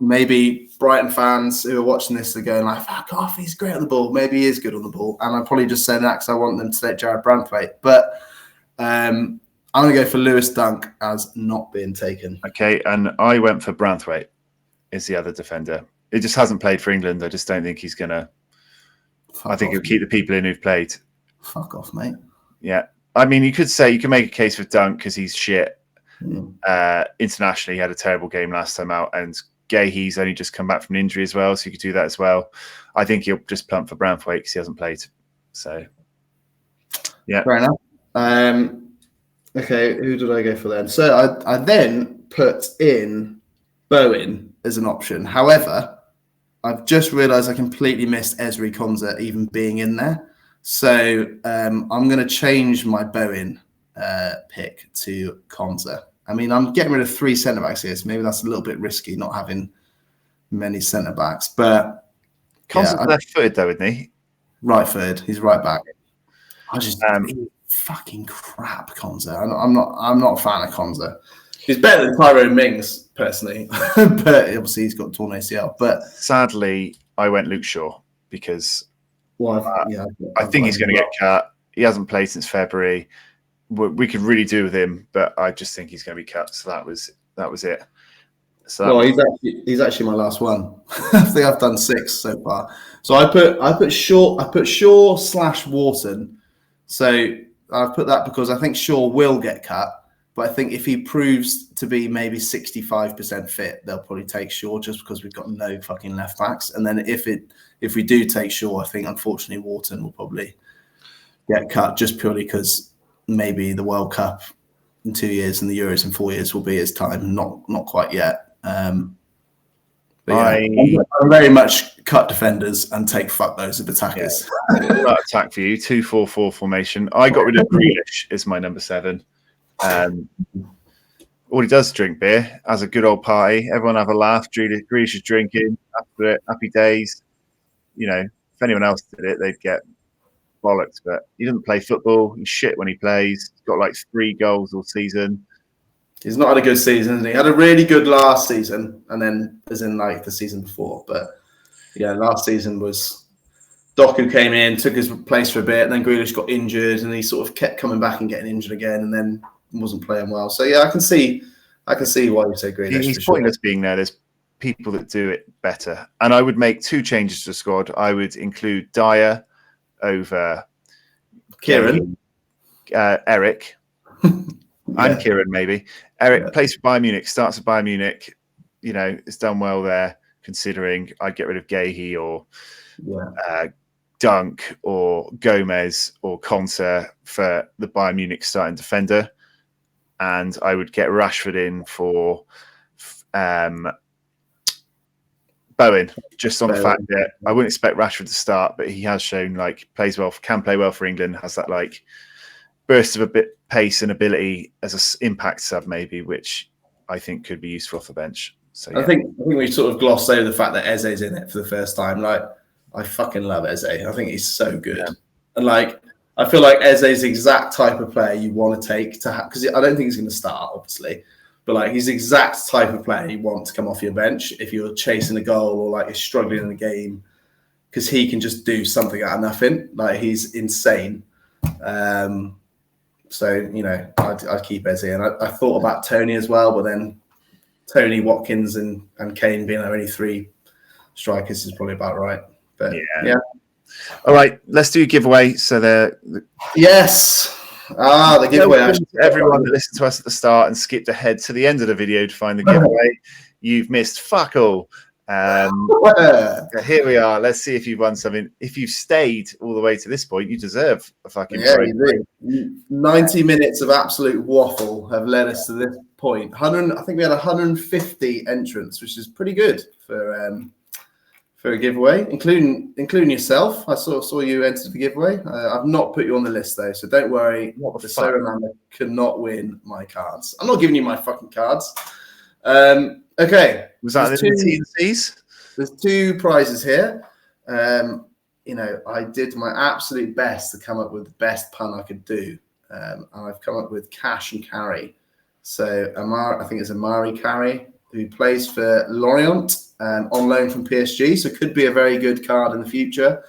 Maybe Brighton fans who are watching this are going like, fuck off, he's great on the ball. Maybe he is good on the ball. And I'm probably just saying that because I want them to take Jared Branthwaite. But I'm going to go for Lewis Dunk as not being taken. Okay, and I went for Branthwaite is the other defender. He just hasn't played for England. I just don't think he's going to... I think he'll keep the people in who've played. Fuck off, mate. Yeah. I mean, you can make a case for Dunk because he's shit. Internationally, he had a terrible game last time out, and Gahey's only just come back from an injury as well, so you could do that as well. I think he'll just plump for Branthwaite because he hasn't played. So, yeah. Fair enough. Okay, who did I go for then? So I then put in Bowen as an option. However, I've just realised I completely missed Ezri Konza even being in there. So I'm going to change my Bowen pick to Konza. I mean, I'm getting rid of 3 centre-backs here, so maybe that's a little bit risky not having many centre-backs. But Konza's left-footed though, isn't he? Right-footed. He's right back. I just fucking crap, Konza. I'm not a fan of Konza. He's better than Tyrone Mings, personally, but obviously he's got torn ACL. But sadly, I went Luke Shaw because I think he's going to get cut. He hasn't played since February. We could really do with him, but I just think he's going to be cut. So that was it. So he's actually my last one. I think I've done 6 so far. So I put Shaw / Wharton. So I've put that because I think Shaw will get cut. But I think if he proves to be maybe 65% fit, they'll probably take Shaw just because we've got no fucking left backs. And then if we do take Shaw, I think unfortunately Wharton will probably get cut just purely because maybe the World Cup in 2 years and the Euros in 4 years will be his time. Not quite yet. I'm very much cut defenders and take fuck those of attackers. Yeah. Attack for you, 2-4-4 formation. I got rid of Grealish as my number 7. All he does is drink beer, has a good old party. Everyone have a laugh. Grealish is drinking after it, happy days. If anyone else did it, they'd get bollocks. But he doesn't play football. He's shit when he plays. He's got like 3 goals all season. He's not had a good season. He had a really good last season, and then as in like the season before. But yeah, last season was Doku came in, took his place for a bit, and then Grealish got injured, and he sort of kept coming back and getting injured again, and then wasn't playing well. So yeah, I can see why you say Grealish. He's pointless being there. There's people that do it better, and I would make 2 changes to the squad. I would include Dyer over Kieran, Eric, and Kieran maybe. Eric plays for Bayern Munich, starts at Bayern Munich. It's done well there. Considering I'd get rid of Gahey or Dunk or Gomez or Konsa for the Bayern Munich starting defender. And I would get Rashford in for Bowen, just on the fact that I wouldn't expect Rashford to start, but he has shown like plays well, can play well for England, has that like burst of a bit pace and ability as an impact sub maybe, which I think could be useful off the bench. So yeah. I think we sort of glossed over the fact that Eze's in it for the first time. Like, I fucking love Eze. I think he's so good. Yeah. And like, I feel like Eze's the exact type of player you want to take to have, because I don't think he's going to start, obviously, but like he's the exact type of player you want to come off your bench if you're chasing a goal or like you're struggling in a game, because he can just do something out of nothing. Like, he's insane. So, you know, I'd keep Eze. And I thought about Tony as well, but then Tony, Watkins, and Kane being our only three strikers is probably about right. But yeah. All right, let's do a giveaway. So yes. The giveaway. Everyone that listened to us at the start and skipped ahead to the end of the video to find the giveaway, you've missed fuck all. Here we are. Let's see if you've won something. If you've stayed all the way to this point, you deserve a fucking prize. You do. 90 minutes of absolute waffle have led us to this point. I think we had 150 entrants, which is pretty good for a giveaway, including yourself. I saw you entered the giveaway. I've not put you on the list though, so don't worry. The Sorare cannot win my cards. I'm not giving you my fucking cards. Okay. Was that the T&Cs? There's two prizes here. You know, I did my absolute best to come up with the best pun I could do. And I've come up with Cash and Carry. So I think it's Amari Carry, who plays for Lorient on loan from PSG. So could be a very good card in the future.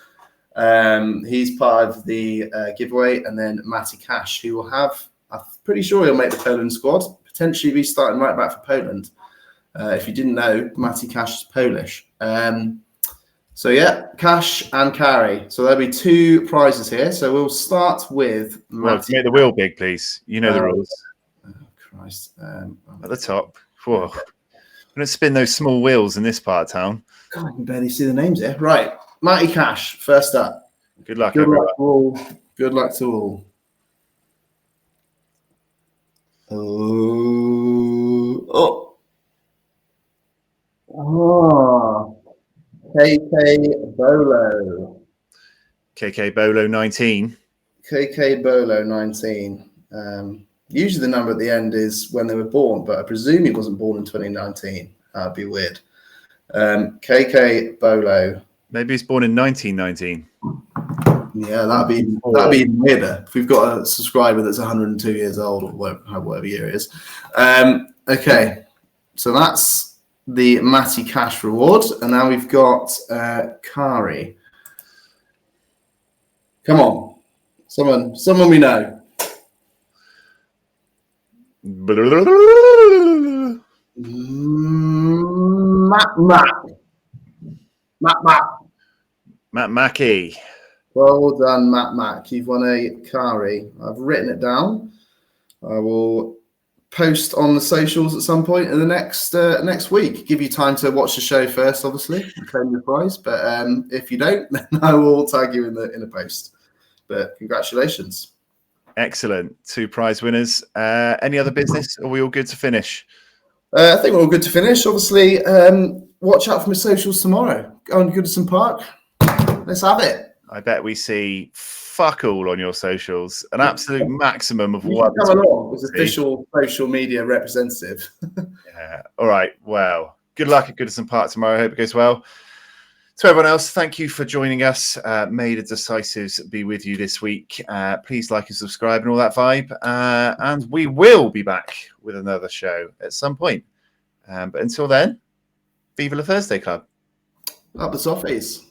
He's part of the giveaway. And then Matty Cash, who will have, I'm pretty sure he'll make the Poland squad, potentially be starting right back for Poland. If you didn't know, Matty Cash is Polish. So yeah, Cash and Carry. So there'll be two prizes here. So we'll start with Matty. Make the wheel big, please. You know the rules. Oh, Christ. At the top. Whoa. We don't spin those small wheels in this part of town. God, I can barely see the names here. Right. Matty Cash, first up. Good luck, everyone. Good luck to all. KK Bolo. KK Bolo 19. KK Bolo 19. Usually the number at the end is when they were born, but I presume he wasn't born in 2019. That'd be weird. KK Bolo. Maybe he's born in 1919. Yeah, that'd be even weirder. If we've got a subscriber that's 102 years old or whatever year it is. Okay, so that's the Matty Cash reward, and now we've got Kari. Come on, someone we know. Matt Mackey. Well done, Matt Mack. You've won a Kari. I've written it down. I will post on the socials at some point in the next week. Give you time to watch the show first, obviously, and claim your prize. But if you don't, then I will tag you in the post. But congratulations. Excellent. 2 prize winners. Any other business? Are we all good to finish? I think we're all good to finish. Obviously, watch out for my socials tomorrow. Go on Goodison Park. Let's have it. I bet we see fuck all on your socials. An absolute maximum of what. Come along as official social media representative. Yeah. All right. Well, good luck at Goodison Park tomorrow. I hope it goes well. To everyone else, thank you for joining us. May the decisives be with you this week. Please like and subscribe and all that vibe. And we will be back with another show at some point. But until then, Viva la Thursday Club. Up the Toffees.